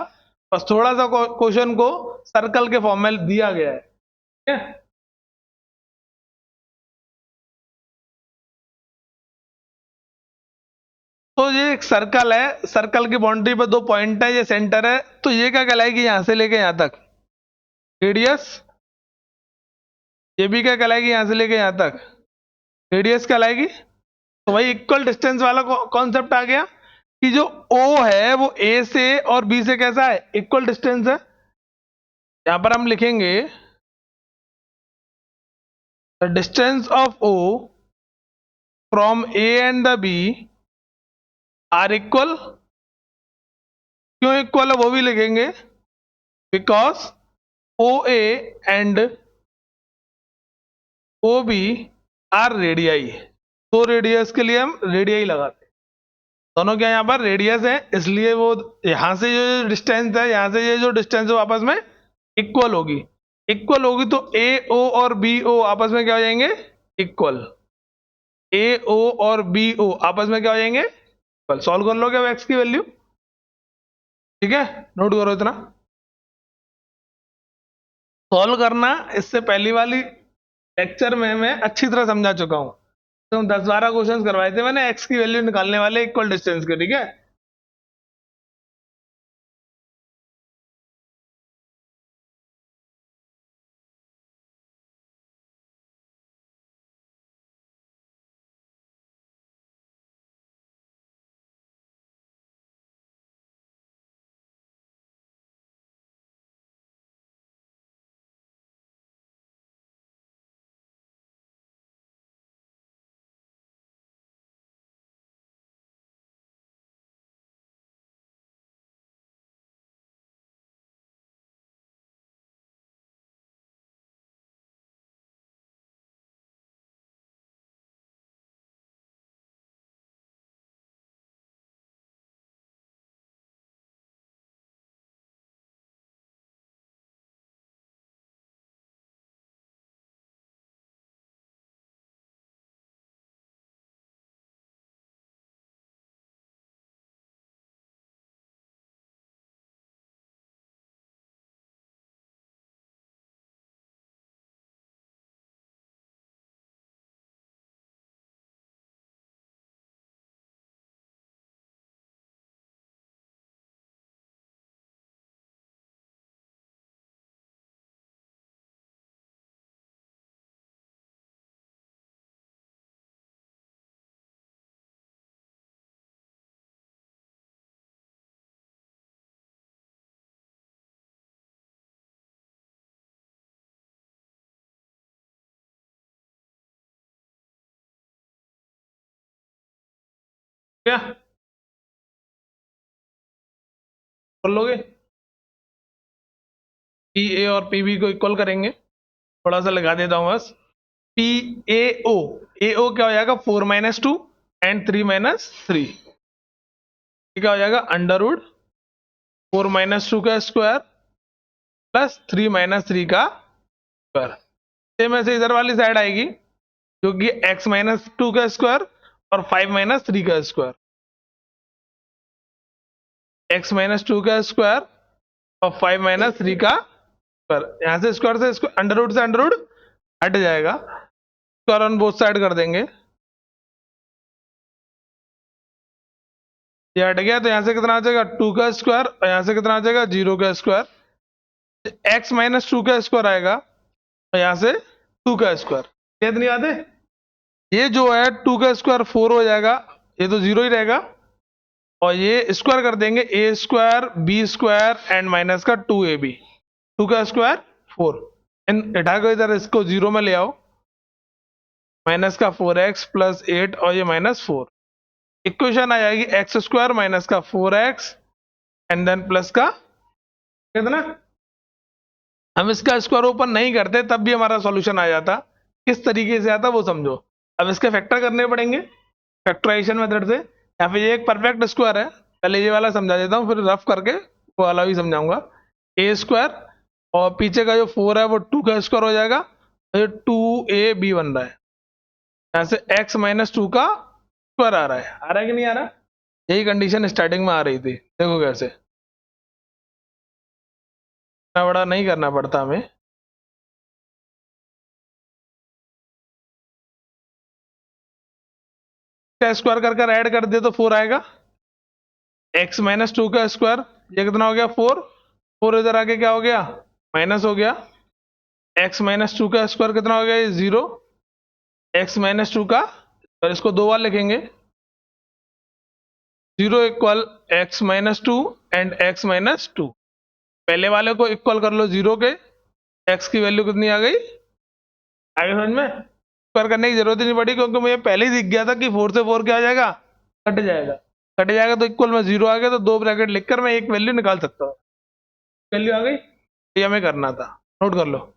S1: बस थोड़ा सा क्वेश्चन को सर्कल के फॉर्म में दिया गया है, ठीक है। तो ये एक सर्कल है, सर्कल की बाउंड्री पर दो पॉइंट है, ये सेंटर है, तो ये क्या कहलाएगी यहां से लेके यहां तक? रेडियस। ये भी क्या कहलाएगी यहां से लेके यहां तक? रेडियस कहलाएगी। तो वही इक्वल डिस्टेंस वाला कॉन्सेप्ट आ गया कि जो O है वो A से और B से कैसा है? इक्वल डिस्टेंस है। यहां पर हम लिखेंगे the distance of O from A and the B are equal. क्यों इक्वल है वो भी लिखेंगे, because OA and OB are radii. तो रेडियस के लिए हम रेडियाई लगाते हैं। दोनों क्या यहाँ पर रेडियस है, इसलिए वो यहां से जो डिस्टेंस है, यहां से ये जो डिस्टेंस है आपस में इक्वल होगी। इक्वल होगी तो ए ओ और बी ओ आपस में क्या हो जाएंगे? इक्वल। ए ओ और बी ओ आपस में क्या हो जाएंगे? इक्वल। सॉल्व कर लोगे अब एक्स की वैल्यू, ठीक है। नोट करो इतना सॉल्व करना। इससे पहली वाली लेक्चर में मैं अच्छी तरह समझा चुका हूं। तो 10-12 क्वेश्चंस करवाए थे मैंने एक्स की वैल्यू निकालने वाले इक्वल डिस्टेंस के, ठीक है। क्या कर लोगे? पी ए और पी बी को इक्वल करेंगे, थोड़ा सा लगा देता हूँ बस। पी ए ओ, ए ओ क्या हो जाएगा 4 - 2 एंड 3 - 3, क्या हो जाएगा अंडर रूट 4 - 2 का स्क्वायर प्लस 3 - 3 का स्क्वायर। सेम ऐसे इधर वाली साइड आएगी जो कि x - 2 का स्क्वायर और 5 - 3 का स्क्वायर, x - 2 का स्क्वायर और 5 - 3 का स्क्वायर। यहाँ से स्क्वायर से अंडर रूट हट जाएगा, स्क्वायर ऑन बोथ साइड कर देंगे, ये हट गया तो यहाँ से कितना आ जाएगा 2 का स्क्वायर और यहाँ से कितना आ जाएगा 0 का स्क्वायर। x - 2 का स्क्वायर आएगा और यहाँ से 2 का स्क्वायर। कितनी याद है? ये जो है 2 का स्क्वायर 4 हो जाएगा, ये तो 0 ही रहेगा, और ये स्क्वायर कर देंगे a square b square and minus का 2ab, 2 का स्क्वायर 4। इन उठा कर इधर इसको 0 में ले आओ, माइनस का 4x प्लस 8 और ये -4। इक्वेशन आ जाएगी एक्स स्क्वायर माइनस का 4x एंड देन प्लस का कितना, हम इसका स्क्वायर ओपन नहीं करते तब भी हमारा सॉल्यूशन आ जाता। किस तरीके से आता वो समझो। अब इसके फैक्टर करने पड़ेंगे फैक्टराइजेशन मेथड से। या फिर ये एक परफेक्ट स्क्वायर है, पहले ये वाला समझा देता हूँ फिर रफ करके वो वाला भी समझाऊंगा। ए स्क्वायर और पीछे का जो 4 है वो 2 का स्क्वायर हो जाएगा, तो 2ab बन रहा है। यहाँ से x - 2 का स्क्वायर आ रहा है कि नहीं आ रहा? यही कंडीशन स्टार्टिंग में आ रही थी, देखो कैसे, इतना बड़ा नहीं करना पड़ता हमें। का स्क्वायर कर ऐड कर दे तो 4 आएगा, x - 2 का स्क्वायर, ये कितना हो गया 4, 4 इधर आके क्या हो गया माइनस हो गया, x - 2 का स्क्वायर कितना हो गया ये 0, x - 2 का, और इसको दो बार लिखेंगे, 0 इक्वल x - 2 एंड x - 2। पहले वाले को इक्वल कर लो 0 के, x की वैल्यू कितनी आ गई, आगे समझ में? स्क्वायर करने की जरूरत ही नहीं पड़ी क्योंकि मुझे पहले ही दिख गया था कि 4 से 4 क्या आ जाएगा, कट जाएगा। कट जाएगा तो इक्वल में 0 आ गया, तो दो ब्रैकेट लिखकर मैं एक वैल्यू निकाल सकता हूँ। वैल्यू आ गई, ये हमें करना था, नोट कर लो।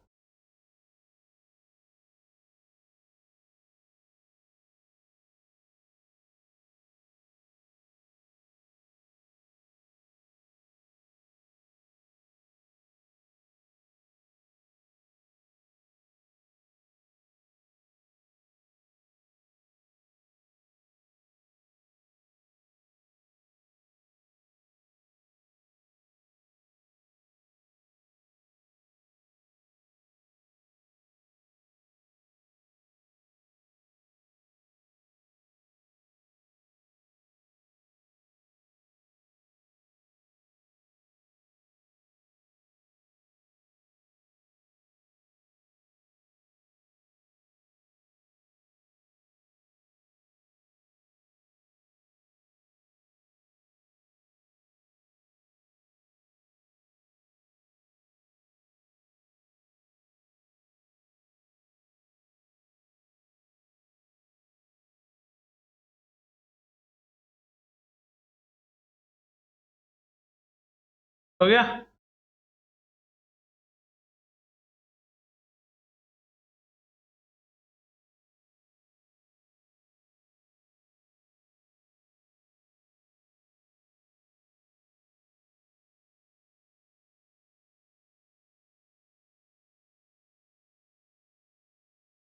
S1: हो गया?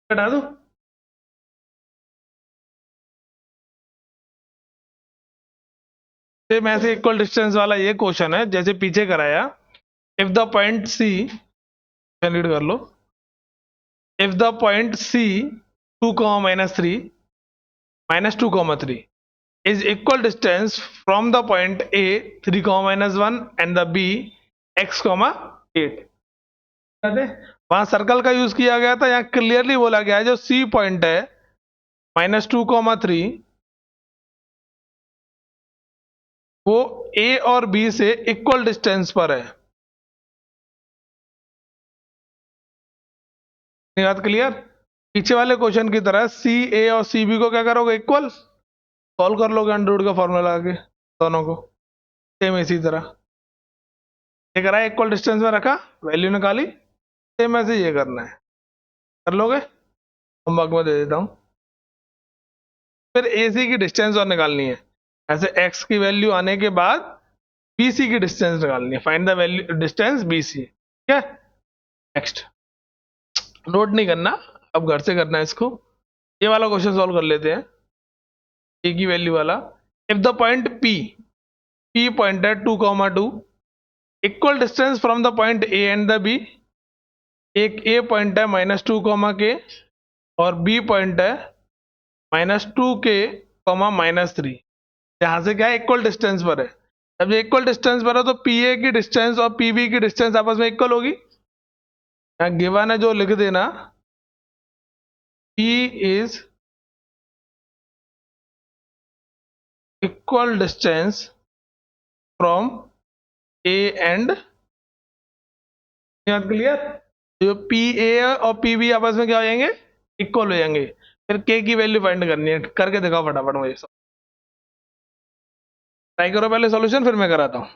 S1: हटा दो। सेम ऐसे इक्वल डिस्टेंस वाला ये क्वेश्चन है जैसे पीछे कराया। If the point C, read कर लो, if the point C 2, -3 -2, 3 is equal distance from the point A 3, -1 and the B x, 8। वहां सर्कल का यूज किया गया था, यहाँ क्लियरली बोला गया है जो सी पॉइंट है -2, 3 वो ए और बी से इक्वल डिस्टेंस पर है। बात क्लियर? पीछे वाले क्वेश्चन की तरह सी ए और सी बी को क्या करोगे इक्वल, सॉल्व कर लोगे अंडर रूट का फॉर्मूला लगा के दोनों को, सेम इसी तरह ये करा, इक्वल डिस्टेंस में रखा, वैल्यू निकाली, सेम ऐसे ये करना है, कर लोगे, होमवर्क में दे देता हूँ। फिर ए सी की डिस्टेंस और निकालनी है, ऐसे एक्स की वैल्यू आने के बाद बी सी की डिस्टेंस निकालनी है, find the value distance B C, ठीक है। नेक्स्ट, नोट नहीं करना, अब घर से करना है इसको। ये वाला क्वेश्चन सॉल्व कर लेते हैं, ए की वैल्यू वाला। If the point P, P point है 2,2, equal distance from the point A and the B, एक ए पॉइंट है -2, के, और बी पॉइंट है -2, के, -3। यहां से क्या है, इक्वल डिस्टेंस पर है। जब ये इक्वल डिस्टेंस पर है तो पी ए की डिस्टेंस और पी बी की डिस्टेंस आपस में इक्वल होगी। यहाँ गिवन है जो लिख देना, P is equal distance from A and, clear. जो पी ए और पी बी आपस में क्या हो जाएंगे, इक्वल हो जाएंगे। फिर के की वैल्यू फाइंड करनी है, करके दिखाओ फटाफट मुझे, ट्राई करो पहले सॉल्यूशन, फिर मैं कराता हूँ।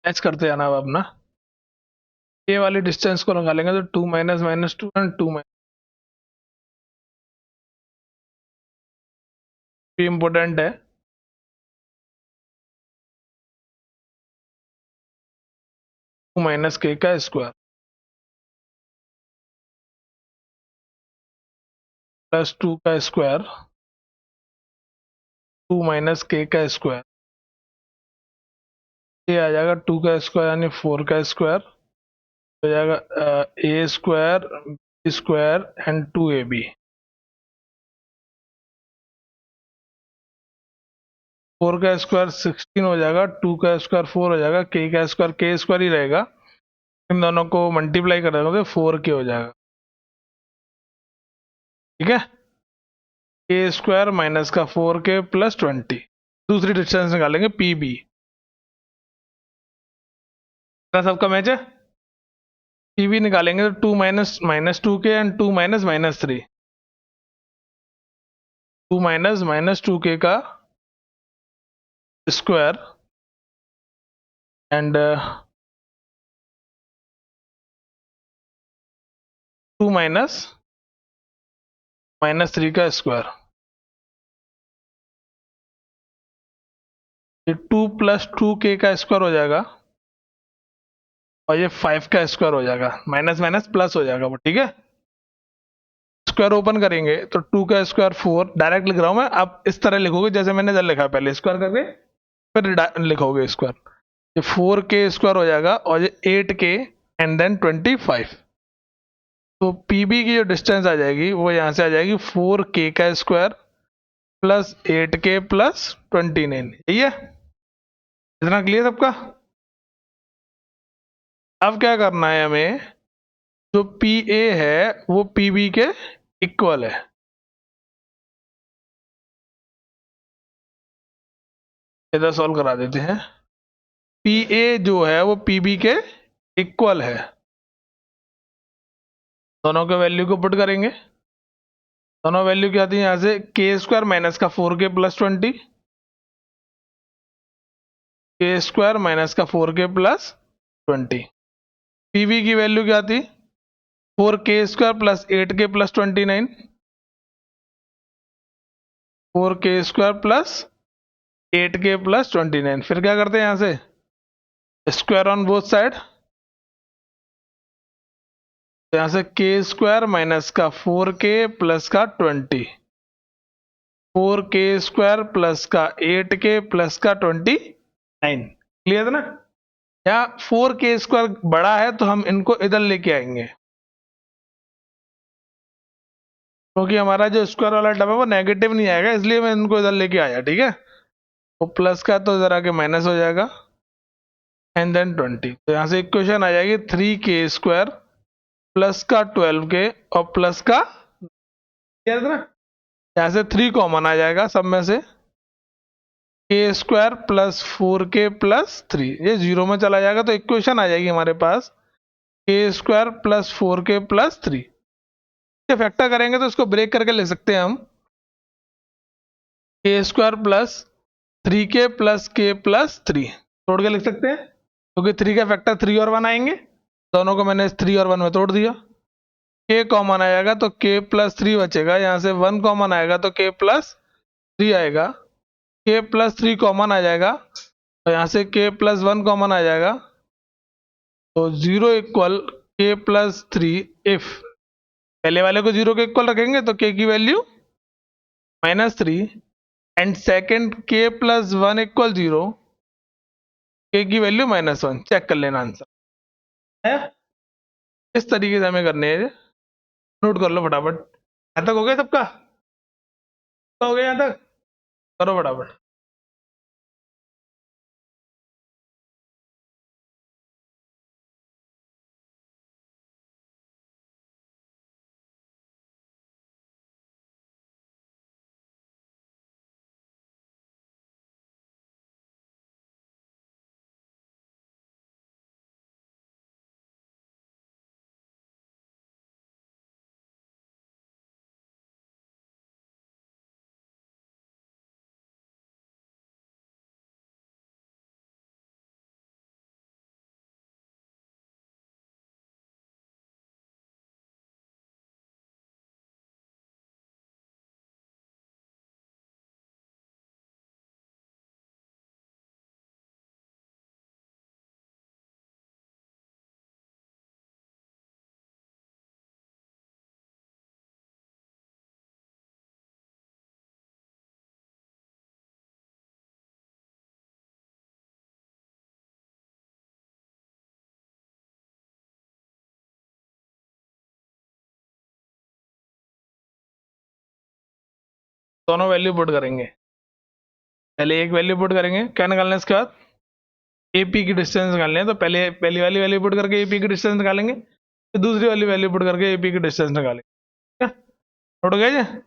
S1: मैच करते जाना अब अपना। ये वाली डिस्टेंस को निकालेंगे तो 2 minus minus 2 and 2 minus, important है। 2 माइनस के का स्क्वायर प्लस 2 का स्क्वायर, 2 माइनस के का स्क्वायर, ये आ जाएगा 2 का स्क्वायर यानी 4 का स्क्वायर, हो जाएगा a square b square and 2ab। 4 का स्क्वायर 16 हो जाएगा, 2 का स्क्वायर 4 हो जाएगा, के का स्क्वायर के स्क्वायर ही रहेगा, इन दोनों को मल्टीप्लाई कर देंगे तो 4 के हो जाएगा। ठीक है, के स्क्वायर माइनस का 4 के प्लस 20। दूसरी डिस्टेंस निकालेंगे पी बी, सबका मैच है। पी बी निकालेंगे तो 2 माइनस माइनस 2 के and 2 minus minus 3, 2 minus minus 2 के का स्क्वायर एंड 2 माइनस माइनस 3 का स्क्वायर। ये 2 प्लस 2 के का स्क्वायर हो जाएगा और ये 5 का स्क्वायर हो जाएगा, माइनस माइनस प्लस हो जाएगा वो। ठीक है, स्क्वायर ओपन करेंगे तो 2 का स्क्वायर 4, डायरेक्ट लिख रहा हूं मैं, आप इस तरह लिखोगे जैसे मैंने इधर लिखा, पहले स्क्वायर करके फिर लिखोगे स्क्वायर। ये 4 के स्क्वायर हो जाएगा और ये 8 के एंड देन 25। तो पीबी की जो डिस्टेंस आ जाएगी वो यहाँ से आ जाएगी 4 के का स्क्वायर प्लस 8 के प्लस 29। यही है, इतना क्लियर सबका। अब क्या करना है हमें, जो पी ए है वो पी बी के इक्वल है। इधर सॉल्व करा देते हैं। पी ए जो है वो पी बी के इक्वल है, दोनों के वैल्यू को पुट करेंगे। दोनों वैल्यू क्या आती है यहाँ से, के स्क्वायर माइनस का 4 के प्लस 20, के स्क्वायर माइनस का 4 के प्लस 20। पीवी की वैल्यू क्या आती, 4 के स्क्वायर प्लस 8 के प्लस 29, 4 के स्क्वायर प्लस 8 के प्लस 29। फिर क्या करते हैं यहाँ से, स्क्वायर ऑन बोथ साइड, तो यहाँ से के स्क्वायर माइनस का 4 के प्लस का 20, 4 के स्क्वायर प्लस का 8 के प्लस का 29। क्लियर है ना। यहाँ 4 के स्क्वायर बड़ा है तो हम इनको इधर लेके आएंगे, क्योंकि हमारा जो स्क्वायर वाला टर्म है वो नेगेटिव नहीं आएगा, इसलिए मैं इनको इधर लेके आया। ठीक है, वो प्लस का तो इधर आके माइनस हो जाएगा एंड देन 20। तो यहाँ से इक्वेशन आ जाएगी 3 के स्क्वायर प्लस का 12 के और प्लस का, क्या था ना, यहाँ से 3 कॉमन आ जाएगा सब में से, के स्क्वायर प्लस 4 के प्लस 3, ये जीरो में चला जाएगा तो इक्वेशन आ जाएगी हमारे पास के स्क्वायर प्लस 4 के प्लस 3। फैक्टर करेंगे तो इसको ब्रेक करके लिख सकते हैं हम, के स्क्वायर प्लस 3 के प्लस के प्लस 3 तोड़ के लिख सकते हैं, क्योंकि 3 का फैक्टर 3 और 1 आएंगे, दोनों को मैंने 3 और 1 में तोड़ दिया। के कॉमन आएगा तो के प्लस 3 बचेगा, यहाँ से 1 कॉमन आएगा तो के प्लस 3 आएगा, के प्लस 3 कॉमन आ जाएगा तो यहाँ से के प्लस 1 कॉमन आ जाएगा, तो 0 इक्वल के प्लस 3 इफ पहले वाले को 0 के इक्वल रखेंगे तो के की वैल्यू -3 एंड सेकेंड के प्लस 1 इक्वल 0, के की वैल्यू -1। चेक कर लेना आंसर है, इस तरीके से हमें करने हैं। नोट कर लो फटाफट। यहाँ तक हो गया सबका, तो हो गया यहाँ तक, करो फटाफट। दोनों वैल्यू पुट करेंगे। पहले एक वैल्यू पुट करेंगे, क्या निकालना है इसके बाद, एपी की डिस्टेंस निकालनी है। तो पहले पहली वाली वैल्यू पुट करके एपी की डिस्टेंस निकालेंगे, फिर दूसरी वाली वैल्यू पुट करके एपी की डिस्टेंस निकालेंगे। ठीक है, नोट हो गया जी।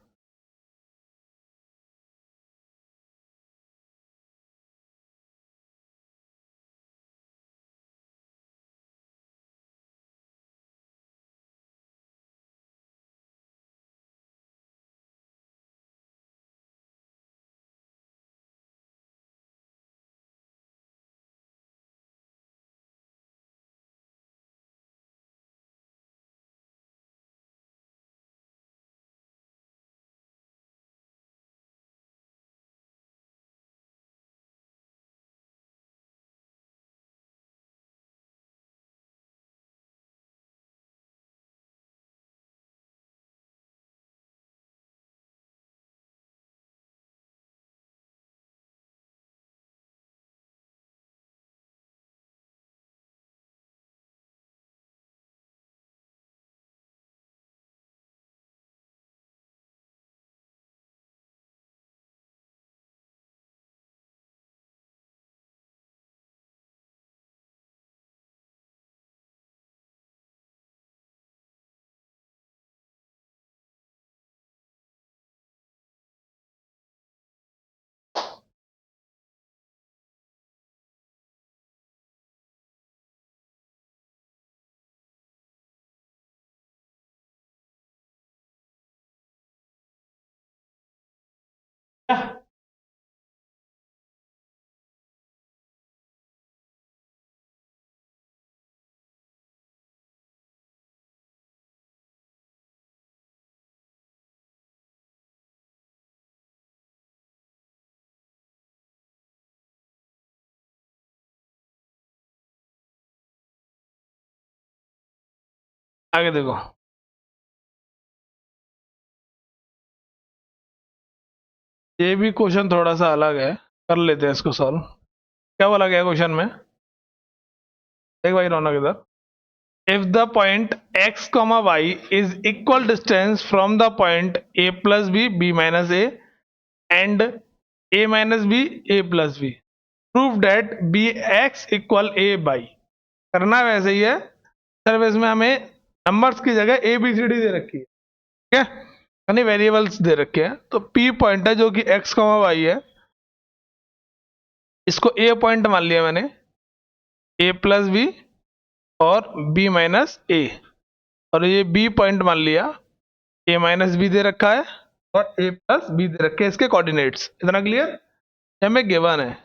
S1: आगे देखो, ये भी क्वेश्चन थोड़ा सा अलग है, कर लेते हैं इसको सॉल्व। क्या बोला गया क्वेश्चन में, देख भाई रौनक इधर, if the point x comma y is equal distance from the point a plus b, b minus a and a minus b, a plus b, prove that bx equal a by। करना वैसे ही है, सिर्फ इसमें हमें numbers की जगह ए B C D दे रखी है, ठीक है, यानी वेरिएबल्स दे रखे हैं। तो p पॉइंट है जो कि x कॉमा वाई है, इसको a पॉइंट मान लिया मैंने, a प्लस बी और b माइनस a, और ये b पॉइंट मान लिया, a माइनस बी दे रखा है और a प्लस बी दे रखे हैं इसके कोऑर्डिनेट्स। इतना क्लियर, हमें गिवन है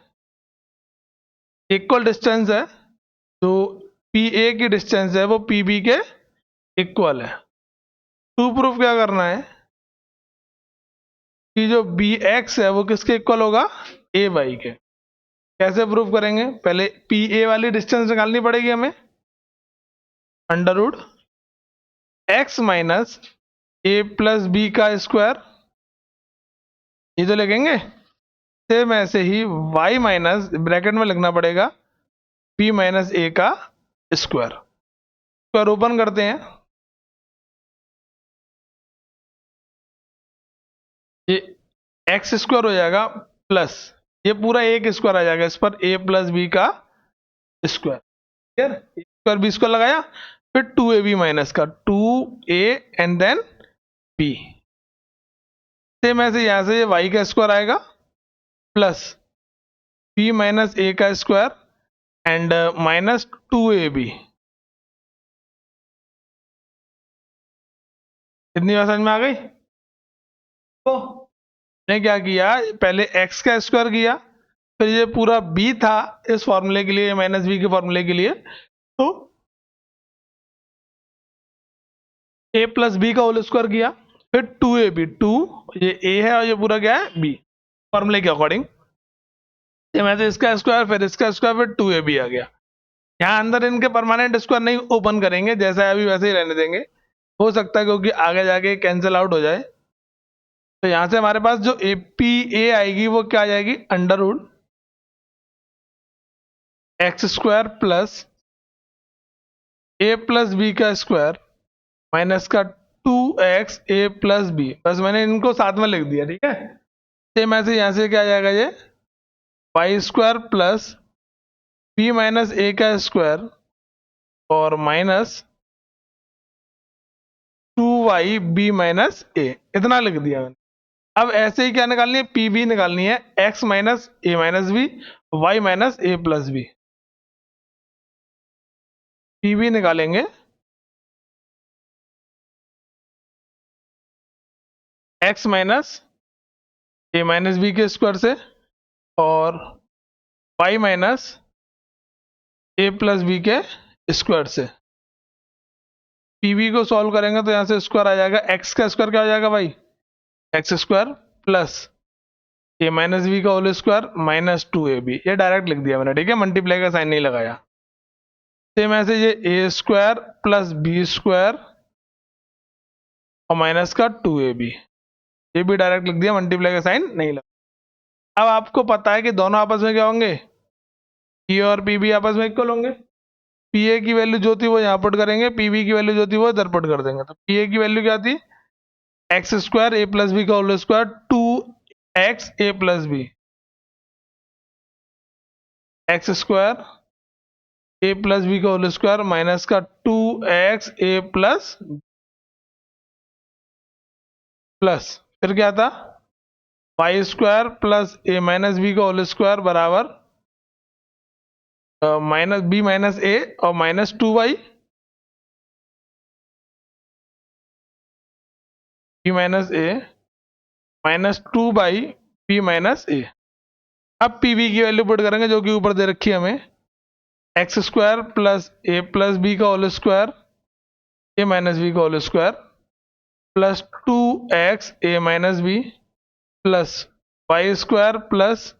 S1: इक्वल डिस्टेंस है, जो पी ए की डिस्टेंस है वो पी बी के इक्वल है। टू प्रूफ क्या करना है कि जो बी एक्स है वो किसके इक्वल होगा, ए वाई के। कैसे प्रूफ करेंगे, पहले पी ए वाली डिस्टेंस निकालनी पड़ेगी हमें, अंडर रूट एक्स माइनस ए प्लस बी का स्क्वायर, ये तो लिखेंगे। सेम ऐसे ही y माइनस ब्रैकेट में लिखना पड़ेगा b माइनस ए का स्क्वायर। स्क्वायर ओपन करते हैं, ये एक्स स्क्वायर हो जाएगा प्लस ये पूरा एक स्क्वायर आ जाएगा इस पर, a प्लस बी का square, clear. Square b square लगाया, फिर 2ab माइनस का 2a and then b। Same ऐसे यहां से ये y का स्क्वायर आएगा प्लस b माइनस ए का स्क्वायर एंड माइनस 2ab। इतनी बात समझ में आ गई। तो ने क्या किया, पहले x का स्क्वायर किया, फिर ये पूरा b था इस फॉर्मूले के लिए, माइनस बी के फॉर्मूले के लिए, तो a प्लस बी का होल स्क्वायर किया, फिर 2ab, 2 ये a है और ये पूरा क्या है b, फॉर्मूले के अकॉर्डिंग। मैं तो इसका स्क्वायर फिर इसका स्क्वायर फिर 2ab आ गया। यहाँ अंदर इनके परमानेंट स्क्वायर नहीं ओपन करेंगे, जैसा है अभी वैसे ही रहने देंगे, हो सकता है क्योंकि आगे जाके कैंसिल आउट हो जाए। तो यहां से हमारे पास जो ए पी ए आएगी वो क्या आ जाएगी, under root x square plus a plus b का स्क्वायर माइनस का 2x ए प्लस बी। बस मैंने इनको साथ में लिख दिया, ठीक है। सेम ऐसे यहाँ से क्या आ जाएगा ये y square plus b minus a का स्क्वायर और माइनस 2y बी माइनस ए, इतना लिख दिया मैंने। अब ऐसे ही क्या निकालनी है, पी बी निकालनी है, x माइनस ए माइनस बी वाई माइनस ए प्लस बी। पी बी निकालेंगे x माइनस ए माइनस बी के स्क्वायर से और y माइनस ए प्लस बी के स्क्वायर से। पीबी को सॉल्व करेंगे तो यहाँ से स्क्वायर आ जाएगा, x का स्क्वायर क्या हो जाएगा भाई, एक्स स्क्वायर प्लस ए माइनस बी का होल स्क्वायर माइनस 2ab। ये डायरेक्ट लिख दिया मैंने, ठीक है, मल्टीप्लाई का साइन नहीं लगाया। सेम ऐसे ये a square plus B square और माइनस का 2ab, ये भी डायरेक्ट लिख दिया, मल्टीप्लाई का साइन नहीं लगा। अब आपको पता है कि दोनों आपस में क्या होंगे, पी और पी बी आपस में इक्वल होंगे। पी ए की वैल्यू जो थी वो यहाँ पुट करेंगे, पी बी की वैल्यू जो थी वो इधर पुट कर देंगे। तो पी ए की वैल्यू क्या थी, एक्स स्क्वायर ए प्लस बी का होल स्क्वायर 2x ए प्लस बी, एक्स स्क्वायर ए प्लस बी का होल स्क्वायर माइनस का 2x ए प्लस प्लस फिर क्या था वाई स्क्वायर प्लस ए माइनस बी का होल स्क्वायर बराबर माइनस बी माइनस ए और माइनस 2y बी माइनस ए minus 2 B minus ए। अब P B की वैल्यू पुट करेंगे जो कि ऊपर दे रखी है हमें, x square plus a plus b का whole square a minus b का whole square plus 2x a minus b plus y square plus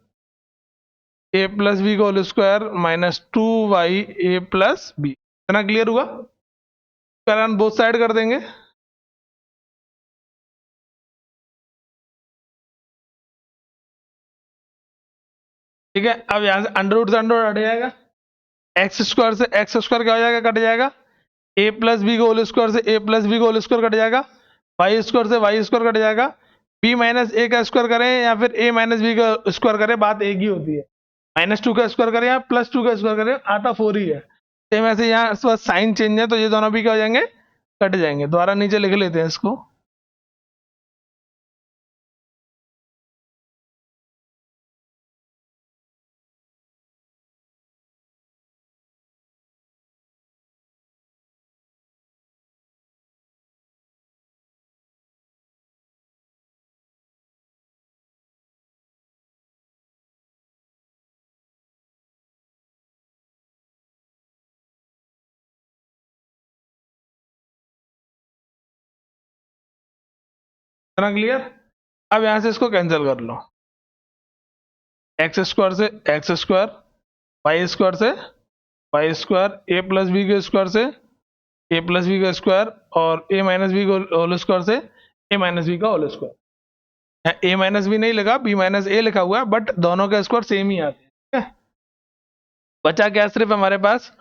S1: a plus b का whole square minus 2y a plus b. इतना clear हुआ? Current both side कर देंगे। ठीक है, अब यहां से अंडर रूट से अंडर रूट हट जाएगा, एक्स स्क्वायर से एक्स स्क्वायर क्या हो जाएगा, कट जाएगा, ए प्लस बी का होल स्क्वायर से ए प्लस बी का होल स्क्वायर कट जाएगा, वाई स्क्वायर से वाई स्क्वायर कट जाएगा, बी माइनस ए का स्क्वायर करें या फिर ए माइनस बी का स्क्वायर करें बात एक ही होती है, माइनस 2 का स्क्वायर करें या प्लस 2 का स्क्वायर करें आता 4 ही है। सेम ऐसे यहाँ इस बार साइन चेंज है तो ये दोनों भी क्या हो जाएंगे, कट जाएंगे। दोबारा नीचे लिख लेते हैं इसको, इतना क्लियर? अब यहाँ से इसको कैंसिल कर लो, एक्स स्क्वायर से एक्स स्क्वायर, वाई स्क्वायर से वाई स्क्वायर, ए प्लस बी के स्क्वायर से ए प्लस बी का स्क्वायर और ए माइनस बी का होल स्क्वायर से ए माइनस बी का whole square. A minus B नहीं लिखा, बी माइनस ए लिखा हुआ है, बट दोनों के स्क्वायर सेम ही आते हैं। ठीक है, बचा क्या सिर्फ हमारे पास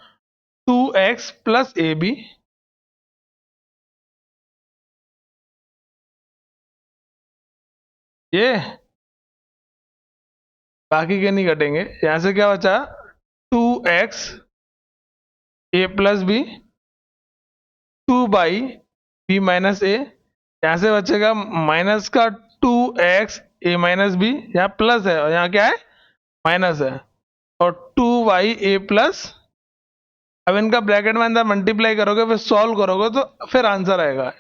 S1: 2x प्लस ए बी, ये बाकी के नहीं कटेंगे। यहां से क्या बचा 2x ए प्लस बी 2 बी माइनस ए, यहां से बचेगा माइनस का 2x ए माइनस बी, यहाँ प्लस है और यहाँ क्या है माइनस है, और 2y ए प्लस। अब इनका ब्रैकेट में अंदर मल्टीप्लाई करोगे फिर सॉल्व करोगे तो फिर आंसर आएगा।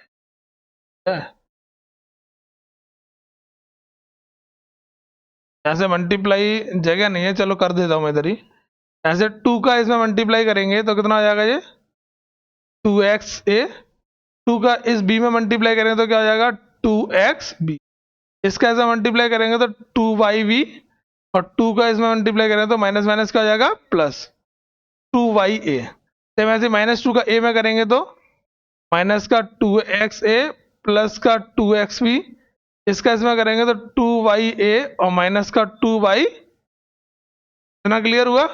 S1: यहाँ से मल्टीप्लाई जगह नहीं है, चलो कर देता हूँ मैं इधर ही। यहाँ से 2 का इसमें मल्टीप्लाई करेंगे तो कितना हो जाएगा ये 2x ए, 2 का इस b में मल्टीप्लाई करेंगे तो क्या हो जाएगा 2x b, इसका ऐसा मल्टीप्लाई करेंगे तो 2y b, और 2 का इसमें मल्टीप्लाई करेंगे तो माइनस माइनस क्या हो जाएगा प्लस 2y a। सेम ऐसे माइनस 2 का a में करेंगे तो माइनस का 2x a प्लस का 2x b, इसका इसमें करेंगे तो 2y a और माइनस का 2y। इतना क्लियर हुआ?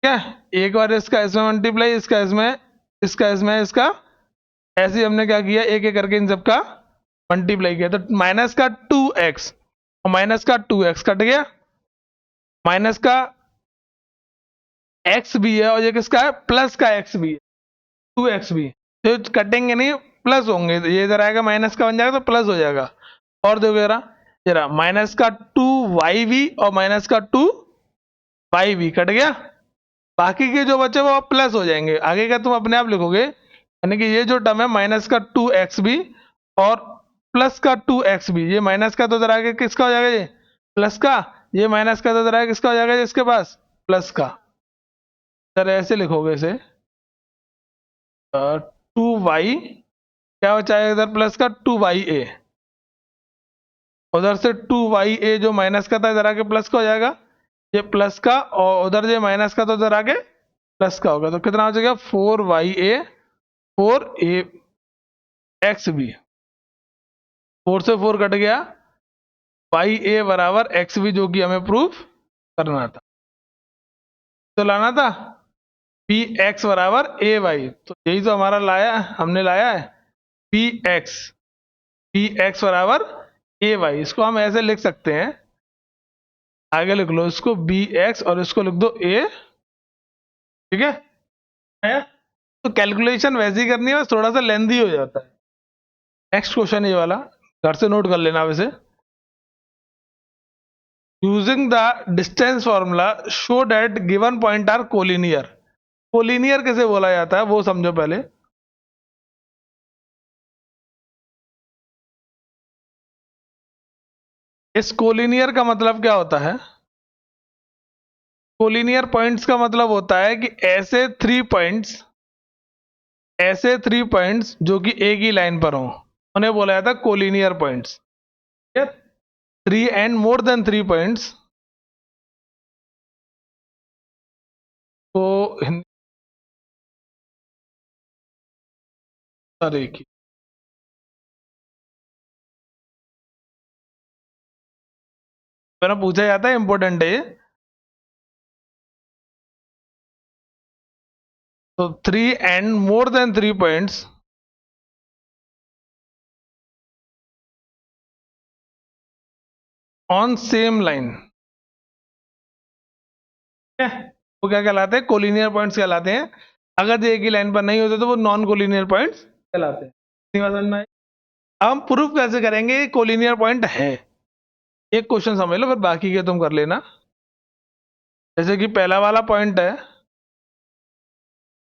S1: क्या एक बार इसका इसमें मल्टीप्लाई, इसका इसमें, इसका इसमें, इसका ऐसे हमने क्या किया एक एक करके इन सबका मल्टीप्लाई किया, तो माइनस का 2x और माइनस का 2x कट गया, माइनस का x भी है और ये किसका है, प्लस का x भी है, 2x भी, तो कटेंगे नहीं, प्लस होंगे, तो ये इधर आएगा माइनस का बन जाएगा तो प्लस हो जाएगा। और देखो जरा माइनस का 2y और माइनस का 2y कट गया, बाकी के जो बचे वो अब प्लस हो जाएंगे, आगे का तुम अपने आप लिखोगे, यानी कि ये जो टर्म है माइनस का 2x भी और प्लस का 2x भी, ये माइनस का तो इधर आगे किसका हो जाएगा, ये प्लस का, ये माइनस का तो इधर आगे किसका हो जाएगा, इसके पास प्लस का। सर ऐसे लिखोगे इसे, 2y क्या हो जाएगा इधर, प्लस का 2ya, उधर से 2ya जो माइनस का था इधर आके प्लस का हो जाएगा, ये प्लस का, और उधर जो माइनस का तो इधर आगे प्लस का होगा, तो कितना हो जाएगा 4ya 4x भी, 4 से 4 कट गया, ya बराबर x भी, जो कि हमें प्रूफ करना था, तो लाना था px बराबर ay, तो यही तो हमारा लाया, हमने लाया है px बराबर ay, इसको हम ऐसे लिख सकते हैं, आगे लिख लो इसको bx और इसको लिख दो a, ठीक है। तो कैलकुलेशन वैसे ही करनी है, बस थोड़ा सा लेंथी हो जाता है। नेक्स्ट क्वेश्चन ये वाला घर से नोट कर लेना वैसे, using the distance formula show that given point are collinear, collinear कैसे बोला जाता है वो समझो पहले। इस कोलिनियर का मतलब क्या होता है, कोलिनियर पॉइंट्स का मतलब होता है कि ऐसे थ्री पॉइंट्स जो कि एक ही लाइन पर हो, उन्हें बोला जाता है collinear points. 3 and more than 3 points को हिंदी पूछा जाता है, इंपॉर्टेंट है ये। तो 3 and more than 3 points on same line, वो क्या कहलाते हैं, कोलिनियर पॉइंट्स कहलाते हैं। अगर ये एक ही लाइन पर नहीं होते तो वो नॉन कोलिनियर पॉइंट्स कहलाते हैं। अब हम प्रूफ कैसे करेंगे कोलिनियर पॉइंट है, एक क्वेश्चन समझ लो फिर बाकी के तुम कर लेना। जैसे कि पहला वाला पॉइंट है,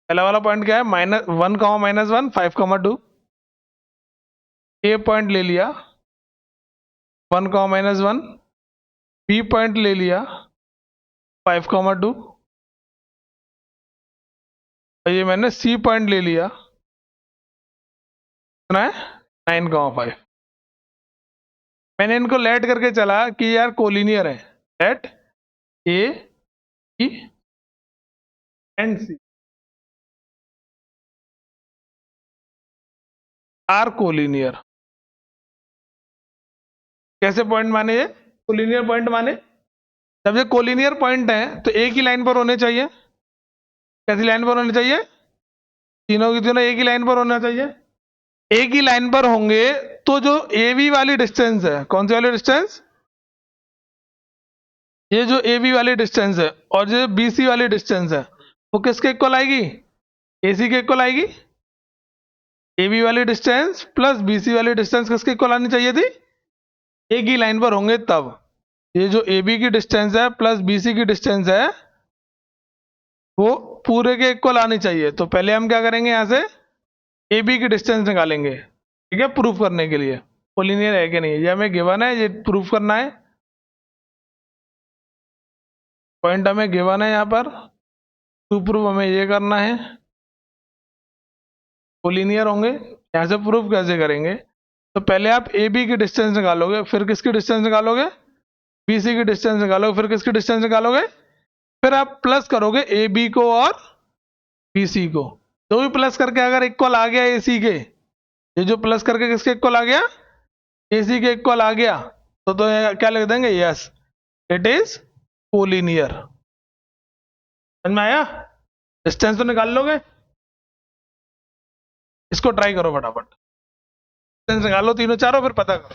S1: पहला वाला पॉइंट क्या है, -1, -1 5, 2, ए पॉइंट ले लिया 1, -1, बी पॉइंट ले लिया 5, 2, और ये मैंने सी पॉइंट ले लिया, कितना है 9, 5। मैंने इनको लेट करके चला कि यार कोलिनियर है, let A B and C are collinear. कैसे पॉइंट माने ये कोलिनियर पॉइंट माने, जब ये कोलिनियर पॉइंट है तो एक ही लाइन पर होने चाहिए, कैसी लाइन पर होने चाहिए, तीनों की तीनों एक ही लाइन पर होना चाहिए, एक ही लाइन पर होंगे तो जो ए बी वाली डिस्टेंस है, कौन सी वाली डिस्टेंस, ये जो ए बी वाली डिस्टेंस है और जो बी सी वाली डिस्टेंस है वो किसके इक्वल आएगी, ए सी के इक्वल आएगी। ए बी वाली डिस्टेंस प्लस बी सी वाली डिस्टेंस किसके इक्वल आनी चाहिए थी, एक ही लाइन पर होंगे तब। ये जो ए बी की डिस्टेंस है प्लस बी सी की डिस्टेंस है वो पूरे के इक्वल आनी चाहिए। तो पहले हम क्या करेंगे, यहाँ से ए बी की डिस्टेंस निकालेंगे, ठीक है, प्रूफ करने के लिए कोलिनियर है कि नहीं, ये हमें गिवन है, ये प्रूफ करना है, पॉइंट हमें गिवन है यहाँ पर, टू प्रूफ हमें ये करना है, कोलिनियर होंगे। यहाँ से प्रूफ कैसे करेंगे, तो पहले आप ए बी की डिस्टेंस निकालोगे, फिर किसकी डिस्टेंस निकालोगे, बी सी की डिस्टेंस निकालोगे, फिर किसकी डिस्टेंस निकालोगे, फिर आप प्लस करोगे ए बी को और बी सी को, जो भी प्लस करके अगर इक्वल आ गया ए सी के, ये जो प्लस करके किसके इक्वल आ गया, ए सी के इक्वल आ गया, तो क्या लिख देंगे, यस इट इज कोलिनियर। समझ में आया, डिस्टेंस तो निकाल लोगे, इसको ट्राई करो फटाफट, डिस्टेंस निकालो तीनों चारों, फिर पता करो।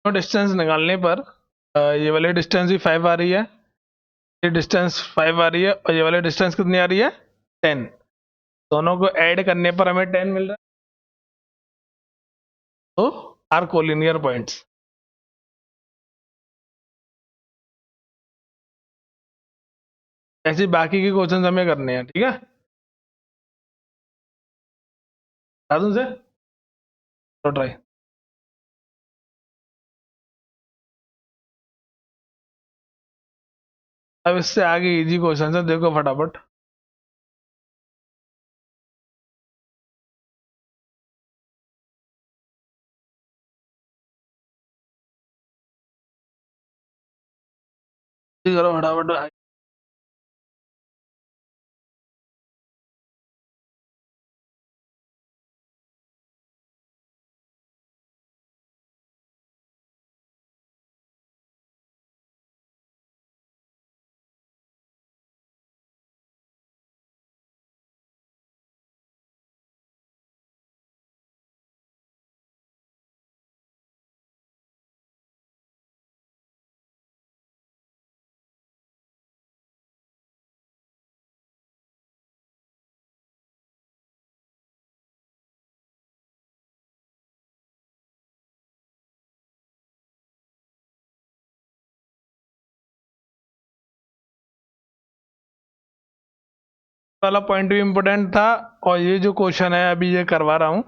S1: तो डिस्टेंस निकालने पर ये वाली डिस्टेंस भी 5 आ रही है, ये डिस्टेंस 5 आ रही है, और ये वाली डिस्टेंस कितनी आ रही है 10। दोनों को ऐड करने पर हमें 10 मिल रहा है, तो आर कोलिनियर पॉइंट्स। ऐसे बाकी के क्वेश्चन हमें करने हैं, ठीक है। बता दूं से तो ट्राई। अब इससे आगे इजी क्वेश्चन है, देखो फटाफट। करो फटाफट। वाला पॉइंट भी इम्पोर्टेंट था, और ये जो क्वेश्चन है अभी ये करवा रहा हूँ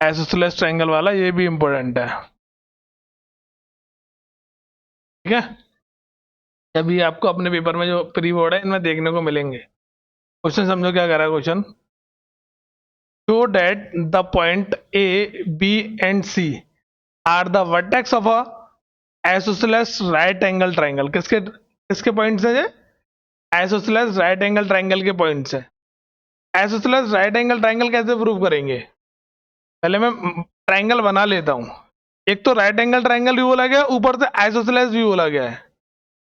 S1: आइसोसेलेस ट्रायंगल वाला, ये भी इम्पोर्टेंट है, ठीक है। अभी आपको अपने पेपर में जो प्री बोर्ड है इनमें देखने को मिलेंगे। क्वेश्चन समझो क्या कर रहा है question. Show that the point A B and C are the vertex of a isosceles right angle triangle. किसके किसके पॉइंट्स है ये? आइसोसेलेस राइट एंगल ट्रायंगल के पॉइंट्स है। आइसोसेलेस राइट एंगल ट्रायंगल कैसे प्रूव करेंगे? पहले मैं ट्रायंगल बना लेता हूं। एक तो राइट एंगल ट्रायंगल भी बोला गया, ऊपर से आइसोसेलेस भी बोला गया है।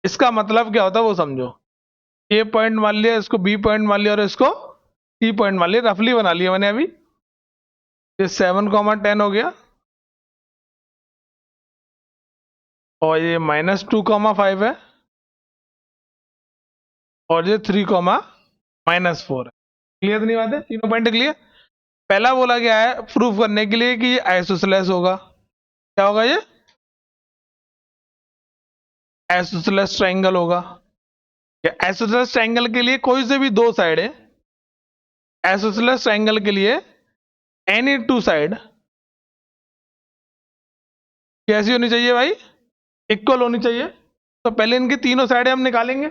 S1: इसका मतलब क्या होता है वो समझो। ए पॉइंट मान लिया, इसको बी पॉइंट मान लिया, और इसको सी पॉइंट मान लिया। रफली बना लिया मैंने अभी। ये 7,10 हो गया, और ये -2,5 है, और ये 3,-4 है। क्लियर नहीं बात है? तीनों पॉइंट क्लियर। पहला बोला गया है प्रूफ करने के लिए कि ये आइसोसेलेस होगा। क्या होगा ये? आइसोसेलेस ट्रायंगल होगा। आइसोसेलेस ट्रायंगल के लिए कोई से भी दो साइड है, आइसोसेलेस ट्रायंगल के लिए एनी टू साइड कैसी होनी चाहिए भाई? इक्वल होनी चाहिए। तो पहले इनकी तीनों साइडें हम निकालेंगे।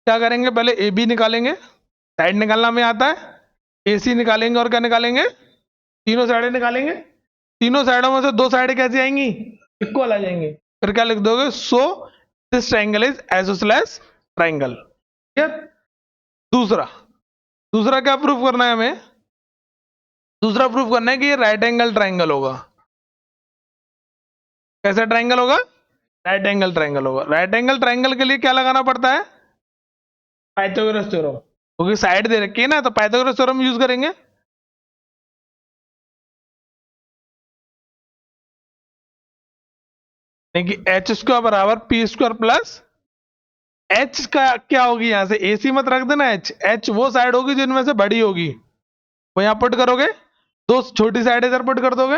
S1: क्या करेंगे? पहले ए बी निकालेंगे, साइड निकालना हमें आता है। ए सी निकालेंगे, और क्या निकालेंगे? तीनों साइडें निकालेंगे। तीनों साइडों में से दो साइडें कैसी आएंगी? इक्वल आ जाएंगे। फिर क्या लिख दोगे? So this triangle is isosceles triangle. ठीक है। दूसरा दूसरा क्या प्रूफ करना है हमें? दूसरा प्रूफ करना है कि ये राइट एंगल ट्रायंगल होगा। कैसा ट्रायंगल होगा? राइट एंगल ट्रायंगल होगा। राइट एंगल ट्रायंगल के लिए क्या लगाना पड़ता है? Pythagoras theorem. क्योंकि साइड दे रखी है ना, तो पाइथागोरस थ्योरम यूज करेंगे। कि एच स्क्वायर बराबर पी स्क्वायर प्लस एच का क्या होगी? यहां से एसी मत रख देना। एच एच वो साइड होगी जिनमें से बड़ी होगी, वो यहां पुट करोगे। दो छोटी साइड इधर पुट कर दोगे।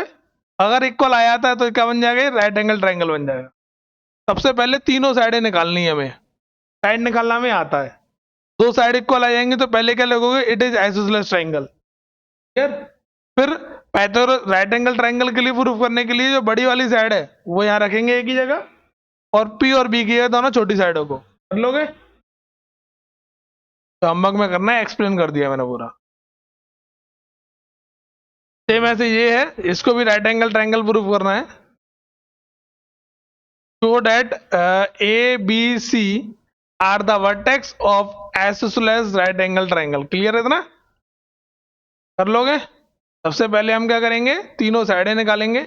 S1: अगर इक्वल आ जाता है तो क्या बन जाएगा? राइट एंगल ट्रायंगल बन जाएगा। सबसे पहले तीनों साइडें निकालनी है हमें। साइड निकालना हमें आता है। दो साइड इक्वल आ जाएंगे तो पहले क्या लगोगे? It is isosceles triangle. Clear? फिर पाइथागोरस राइट एंगल ट्रायंगल के लिए प्रूफ करने के लिए जो बड़ी वाली साइड है वो यहां रखेंगे एक ही जगह, और पी और बी की दोनों छोटी साइडों को कर लोगे। तो होमवर्क में करना है, एक्सप्लेन कर दिया मैंने पूरा। सेम ऐसे ये है, इसको भी राइट एंगल ट्रायंगल प्रूफ करना है। Show that A B C are the vertex of isosceles right angle triangle. Clear है इतना? कर लोगे। सबसे पहले हम क्या करेंगे? तीनों साइडें निकालेंगे।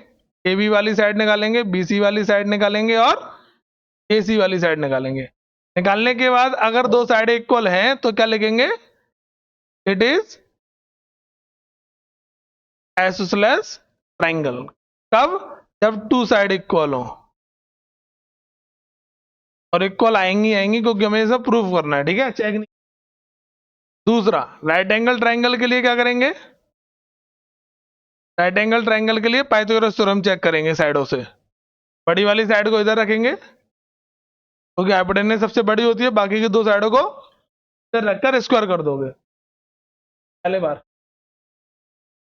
S1: ए बी वाली साइड निकालेंगे, बी सी वाली साइड निकालेंगे, और ए सी वाली साइड निकालेंगे। निकालने के बाद अगर दो साइडें इक्वल हैं तो क्या लिखेंगे? It is isosceles triangle. कब? जब टू साइड इक्वल हो, और इक्वल आएंगी क्योंकि हमें ये सब प्रूफ करना है, ठीक है, चेक नहीं। दूसरा, राइट एंगल ट्राइंगल के लिए क्या करेंगे, राइट एंगल ट्राइंगल के लिए पाइथागोरस थ्योरम चेक करेंगे साइडों से। बड़ी वाली साइड को इधर रखेंगे क्योंकि हाइपोटेनस सबसे बड़ी होती है, बाकी की दो साइडों को इधर रखकर स्क्वायर कर दोगे पहले बार,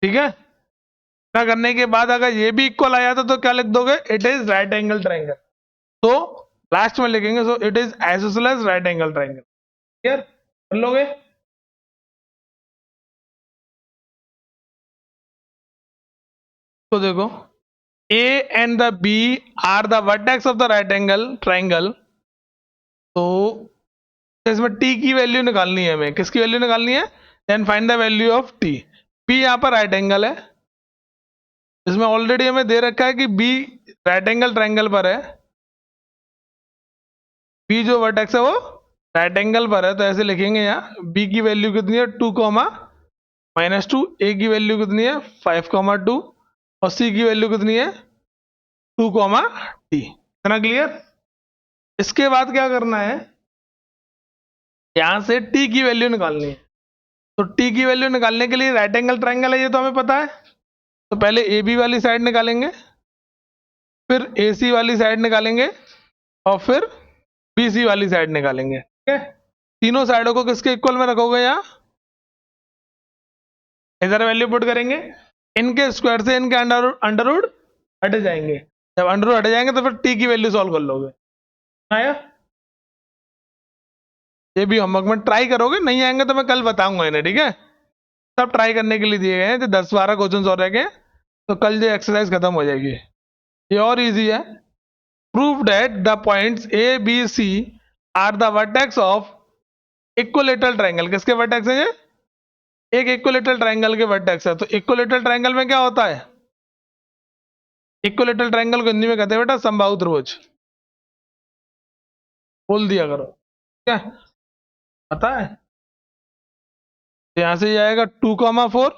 S1: ठीक है। इतना करने के बाद अगर ये भी इक्वल आ जाता तो क्या लिख दोगे, it is right angle triangle. तो लास्ट में लिखेंगे so it is isosceles right angle triangle. Clear कर लोगे। तो देखो, A and the B are the vertex of the right angle triangle. तो इसमें टी की वैल्यू निकालनी है हमें, किसकी वैल्यू निकालनी है, then find the value of T. P यहाँ पर राइट एंगल है, इसमें ऑलरेडी हमें दे रखा है कि बी राइट एंगल ट्राइंगल पर है, बी जो वर्टेक्स है वो राइट एंगल पर है, तो ऐसे लिखेंगे यहाँ बी की वैल्यू कितनी है 2, -2, ए की वैल्यू कितनी है 5, 2 और सी की वैल्यू कितनी है 2, टी। क्लियर। इसके बाद क्या करना है, यहां से टी की वैल्यू निकालनी है। तो टी की वैल्यू निकालने के लिए राइट एंगल ट्राइंगल है ये तो हमें पता है, तो पहले ए बी वाली साइड निकालेंगे, फिर ए सी वाली साइड निकालेंगे, और फिर बी सी वाली साइड निकालेंगे, ठीक है। तीनों साइडों को किसके इक्वल में रखोगे, यहाँ इधर वैल्यू पुट करेंगे, इनके स्क्वायर से इनके अंडरवुड हट जाएंगे, जब अंडरवुड हट जाएंगे तो फिर टी की वैल्यू सॉल्व कर लोगे। आया, ये भी होमवर्क में ट्राई करोगे, नहीं आएंगे तो मैं कल बताऊंगा इन्हें, ठीक है। सब ट्राई करने के लिए दिए गए हैं, तो 10-12 क्वेश्चन और रह गए, तो कल ये एक्सरसाइज खत्म हो जाएगी। ये और इजी है। Prove that the points A B C are the vertex of equilateral triangle. किसके वर्टेक्स है ये, एक इक्विलेटरल ट्रायंगल के वर्टेक्स है। तो इक्विलेटरल ट्रायंगल में क्या होता है, इक्विलेटरल ट्रायंगल को हिंदी में कहते हैं बेटा समबाहु त्रिभुज, बोल दिया करो, क्या पता है। यहां से ये आएगा 2,4,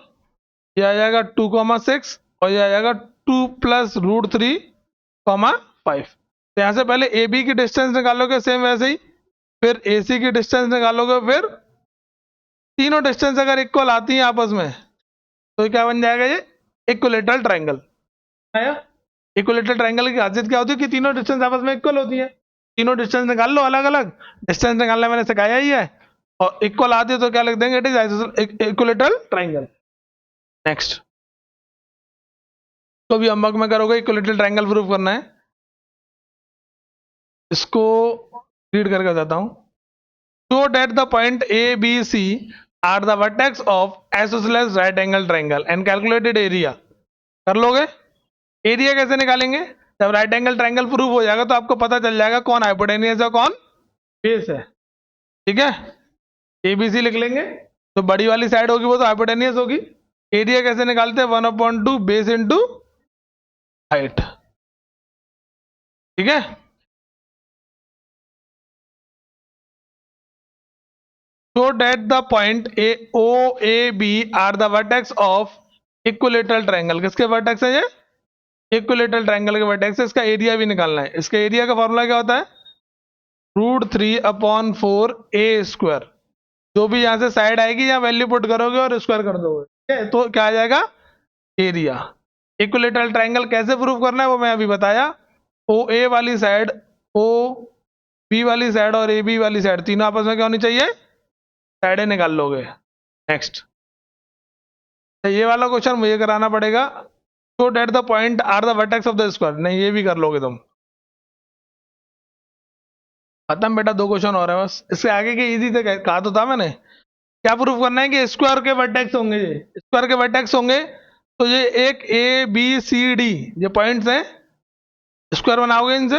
S1: ये आ जाएगा 2,6 और ये आ जाएगा 2+√3,5। तो यहां से पहले ए बी की डिस्टेंस निकालोगे सेम वैसे ही, फिर ए सी की डिस्टेंस निकालोगे, फिर तीनों डिस्टेंस अगर इक्वल आती हैं आपस में तो क्या बन जाएगा, ये इक्विलेटरल ट्रायंगल आया। इक्विलेटरल ट्रायंगल की खासियत क्या होती है कि तीनों डिस्टेंस आपस में इक्वल होती है। तीनों डिस्टेंस निकाल लो, अलग अलग डिस्टेंस निकालना मैंने सिखाया ही है, और इक्वल आती है तो क्या लिख देंगे, it is equilateral triangle. Next, तो भी होमवर्क में करोगे, इक्विलेटरल ट्रायंगल प्रूफ करना है। इसको रीड करके बताता हूं। Show that the point A B C are the vertex of isosceles right angle triangle and calculated area. कर लोगे। एरिया कैसे निकालेंगे, जब राइट एंगल ट्रायंगल प्रूफ हो जाएगा तो आपको पता चल जाएगा कौन हाइपोटेनियस है कौन बेस है, ठीक है। एबीसी लिख लेंगे, तो बड़ी वाली साइड होगी वो तो हाइपोटेनियस होगी। एरिया कैसे निकालते हैं, 1/2 बेस इंटू हाइट, ठीक है। So that the point A O A B are the vertex of equilateral triangle। किसके वर्टेक्स है ये, इक्विलेटरल ट्रायंगल के वर्टेक्स है। इसका एरिया भी निकालना है। इसका एरिया का फॉर्मूला क्या होता है, √3/4 a²। जो भी यहाँ से साइड आएगी यहाँ वैल्यू पुट करोगे और स्क्वायर कर दोगे, ठीक है, तो क्या आ जाएगा एरिया। इक्विलेटरल ट्रायंगल कैसे प्रूव करना है वो मैं अभी बताया। ओ ए वाली साइड, ओ बी वाली साइड और ए बी वाली साइड तीनों आपस में क्या होनी चाहिए, साइडें निकाल लोगे। नेक्स्ट, ये वाला क्वेश्चन मुझे कराना पड़ेगा। So that the point are the vertex of the square, नहीं ये भी कर लोगे तुम। खत्म बेटा, 2 क्वेश्चन और है बस। इससे आगे के इजी से कहा तो था मैंने। क्या प्रूफ करना है कि स्क्वायर के वर्टेक्स होंगे, ये स्क्वायर के वर्टेक्स होंगे तो ये एक ए बी सी डी ये पॉइंट्स हैं, स्क्वायर बनाओगे इनसे,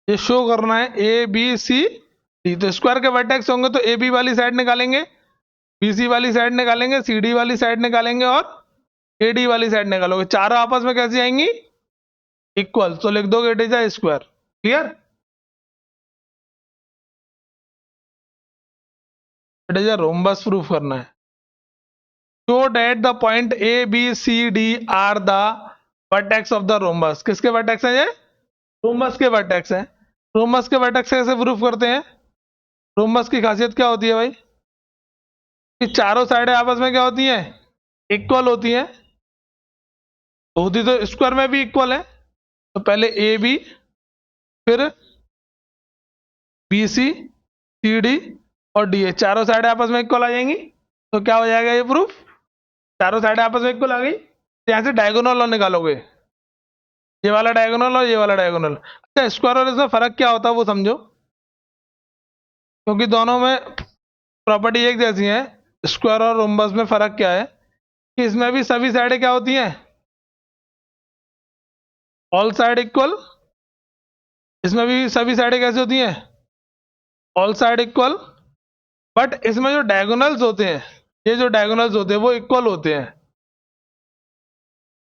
S1: ये शो करना है ए बी सी डी। तो स्क्वायर के वर्टेक्स होंगे तो ए बी वाली साइड निकालेंगे, बी सी वाली साइड निकालेंगे, सी डी वाली साइड निकालेंगे और ए डी वाली साइड निकालोगे। चारों आपस में कैसी आएंगी, इक्वल। तो लिख दोगे it is a square. Clear, it is a rhombus proof करना है। Show that the point A B C D are the vertex of the rhombus. किसके वर्टेक्स हैं ये? रोम्बस के वर्टेक्स हैं। रोम्बस के वर्टेक्स कैसे प्रूफ करते हैं? रोम्बस की खासियत क्या होती है भाई? कि चारों साइडें आपस में क्या होती हैं? इक्वल होती हैं। होती तो स्क्वायर में भी इक्वल है। तो पहले ए बी, फिर बी सी, सी डी और डी ए, चारों साइडें आपस में इक्वल आ जाएंगी। तो क्या हो जाएगा ये प्रूफ? चारों साइडें आपस में इक्वल आ गई। यहाँ से डायगोनल और निकालोगे, ये वाला डायगोनल और ये वाला डायगोनल। अच्छा, स्क्वायर और इसमें फर्क क्या होता है वो समझो, क्योंकि दोनों में प्रॉपर्टी एक जैसी है। स्क्वायर और रोम्बस में फर्क क्या है कि इसमें भी सभी साइडें क्या होती हैं? All side equal. इसमें भी सभी साइडें कैसे होती हैं? All side equal. बट इसमें जो डायगोनल्स होते हैं, ये जो डायगोनल्स होते हैं वो इक्वल होते हैं।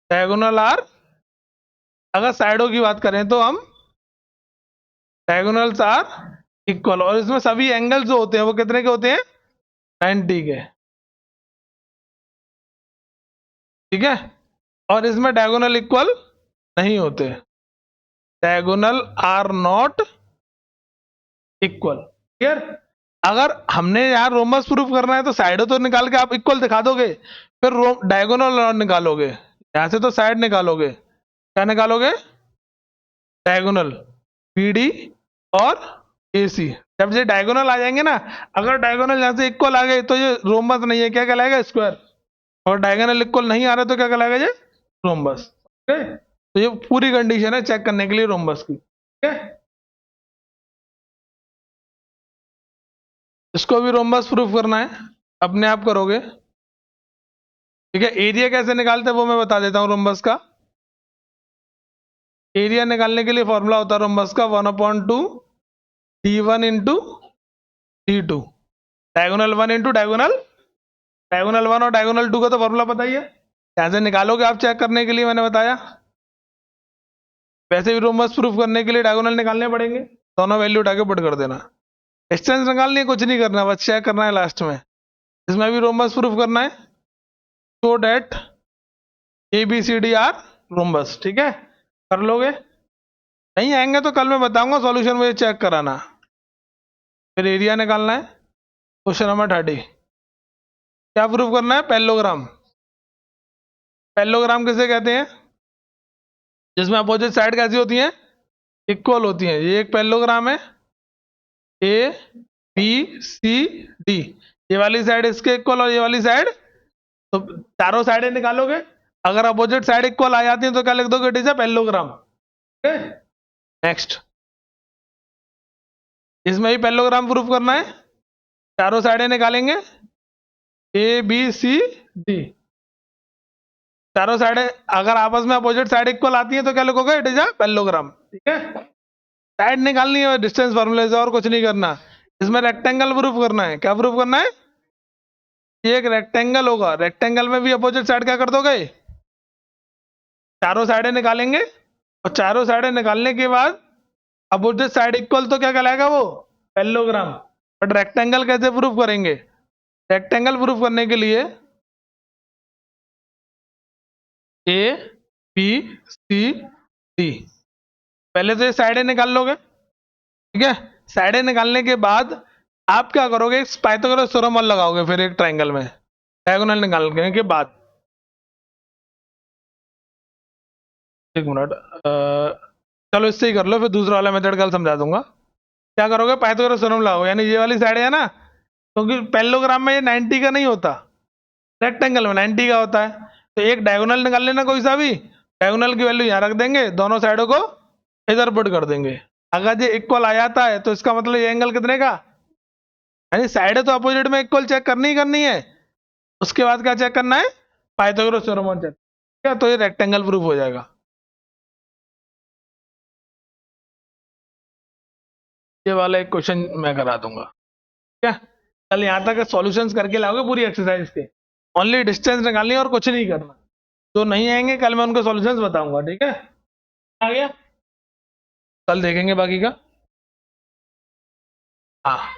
S1: डायगोनल आर, अगर साइडों की बात करें तो हम डायगोनल्स आर इक्वल, और इसमें सभी एंगल्स जो होते हैं वो कितने के होते हैं? 90 के। ठीक है, और इसमें डायगोनल इक्वल नहीं होते। Diagonal are not equal. Clear? अगर हमने यहाँ रोमस प्रूफ करना है तो साइडों तो निकाल के आप इक्वल दिखा दोगे, फिर डायगोनल निकालोगे। यहाँ से तो साइड निकालोगे, क्या निकालोगे? डायगोनल बीडी और एसी। जब ये डायगोनल आ जाएंगे ना, अगर डायगोनल यहाँ से इक्वल आ गए तो ये रोमबस नहीं है, क्या कहलाएगा? स्क्वायर। और डायगोनल इक्वल नहीं आ रहा तो क्या कहलाएगा? ये रोमबस। ठीक है, तो ये पूरी कंडीशन है चेक करने के लिए रोमबस की। ठीक है, इसको भी रोमबस प्रूफ करना है, अपने आप करोगे। ठीक है, एरिया कैसे निकालते हैं वो मैं बता देता हूँ रोमबस का। एरिया निकालने के लिए फॉर्मूला होता है रोमबस का 1/2 d1 into d2। Diagonal 1 into diagonal, diagonal 1 और डायगोनल 2 का तो फॉर्मूला पता ही है, कैसे निकालोगे आप चेक करने के लिए मैंने बताया। वैसे भी रोमबस प्रूफ करने के लिए डायगोनल निकालने पड़ेंगे, दोनों वैल्यू उठा के पुट कर देना। डिस्टेंस निकालनी है, कुछ नहीं करना, बस चेक करना है लास्ट में। इसमें भी रोमबस प्रूफ करना है, so that A B C D are rhombus. ठीक है, कर लोगे? नहीं आएंगे तो कल मैं बताऊंगा सॉल्यूशन, मुझे चेक कराना। फिर एरिया निकालना है, क्वेश्चन नंबर 30। क्या प्रूफ करना है? पैरेललोग्राम। पैरेललोग्राम किसे कहते हैं? जिसमें अपोजिट साइड कैसी होती हैं? इक्वल होती हैं। ये एक पैरेललोग्राम है, ए बी सी डी, ये वाली साइड इसके इक्वल और ये वाली साइड, तो चारों साइडें निकालोगे। अगर अपोजिट साइड इक्वल आ जाती है तो क्या लिख दोगे? It is a parallelogram. Next, इसमें भी पैरेललोग्राम प्रूफ करना है, चारों साइडें निकालेंगे, ए बी सी डी। चारों साइडें अगर आपस में अपोजिट साइड इक्वल आती है तो क्या लिखोगे? It is a parallelogram. ठीक है, साइड निकालनी है डिस्टेंस फॉर्मूले से, और कुछ नहीं करना। इसमें रेक्टेंगल प्रूफ करना है। क्या प्रूफ करना है? ये एक रेक्टेंगल होगा, रेक्टेंगल में भी अपोजिट साइड क्या कर दोगे? चारों साइडें निकालेंगे, और चारों साइडें निकालने के बाद अपोजिट साइड इक्वल तो क्या कहलाएगा? वो पैरेललोग्राम। बट रेक्टेंगल कैसे प्रूफ करेंगे? रेक्टेंगल प्रूफ करने के लिए ए बी सी डी, पहले तो ये साइडें निकाल लोगे। ठीक है, साइडें निकालने के बाद आप क्या करोगे? पाइथागोरस थ्योरम लगाओगे फिर एक ट्रायंगल में, डायगोनल निकालने के बाद। एक मिनट, चलो इससे ही कर लो, फिर दूसरा वाला मेथड कल समझा दूंगा। क्या करोगे? पाइथागोरस थ्योरम लगाओ, यानी ये वाली साइड है ना, क्योंकि पैरेललोग्राम में ये 90 का नहीं होता, रेक्टेंगल में 90 का होता है। तो एक डायगोनल निकाल लेना कोई सा भी, डायगोनल की वैल्यू यहाँ रख देंगे, दोनों साइडों को इधर पुट कर देंगे। अगर ये इक्वल आ जाता है तो इसका मतलब ये एंगल कितने का, यानी साइड तो अपोजिट में इक्वल चेक करनी ही करनी है। उसके बाद क्या चेक करना है? Pythagoras theorem check. क्या? तो ये रेक्टेंगल प्रूफ हो जाएगा। ये वाला एक क्वेश्चन मैं करा दूंगा। क्या? कल यहाँ तक सॉल्यूशंस करके लाओगे पूरी एक्सरसाइज के, ओनली डिस्टेंस निकालनी है और कुछ नहीं करना। जो नहीं आएंगे कल मैं उनको सॉल्यूशंस बताऊंगा। ठीक है, आ गया? कल देखेंगे बाकी का। हाँ।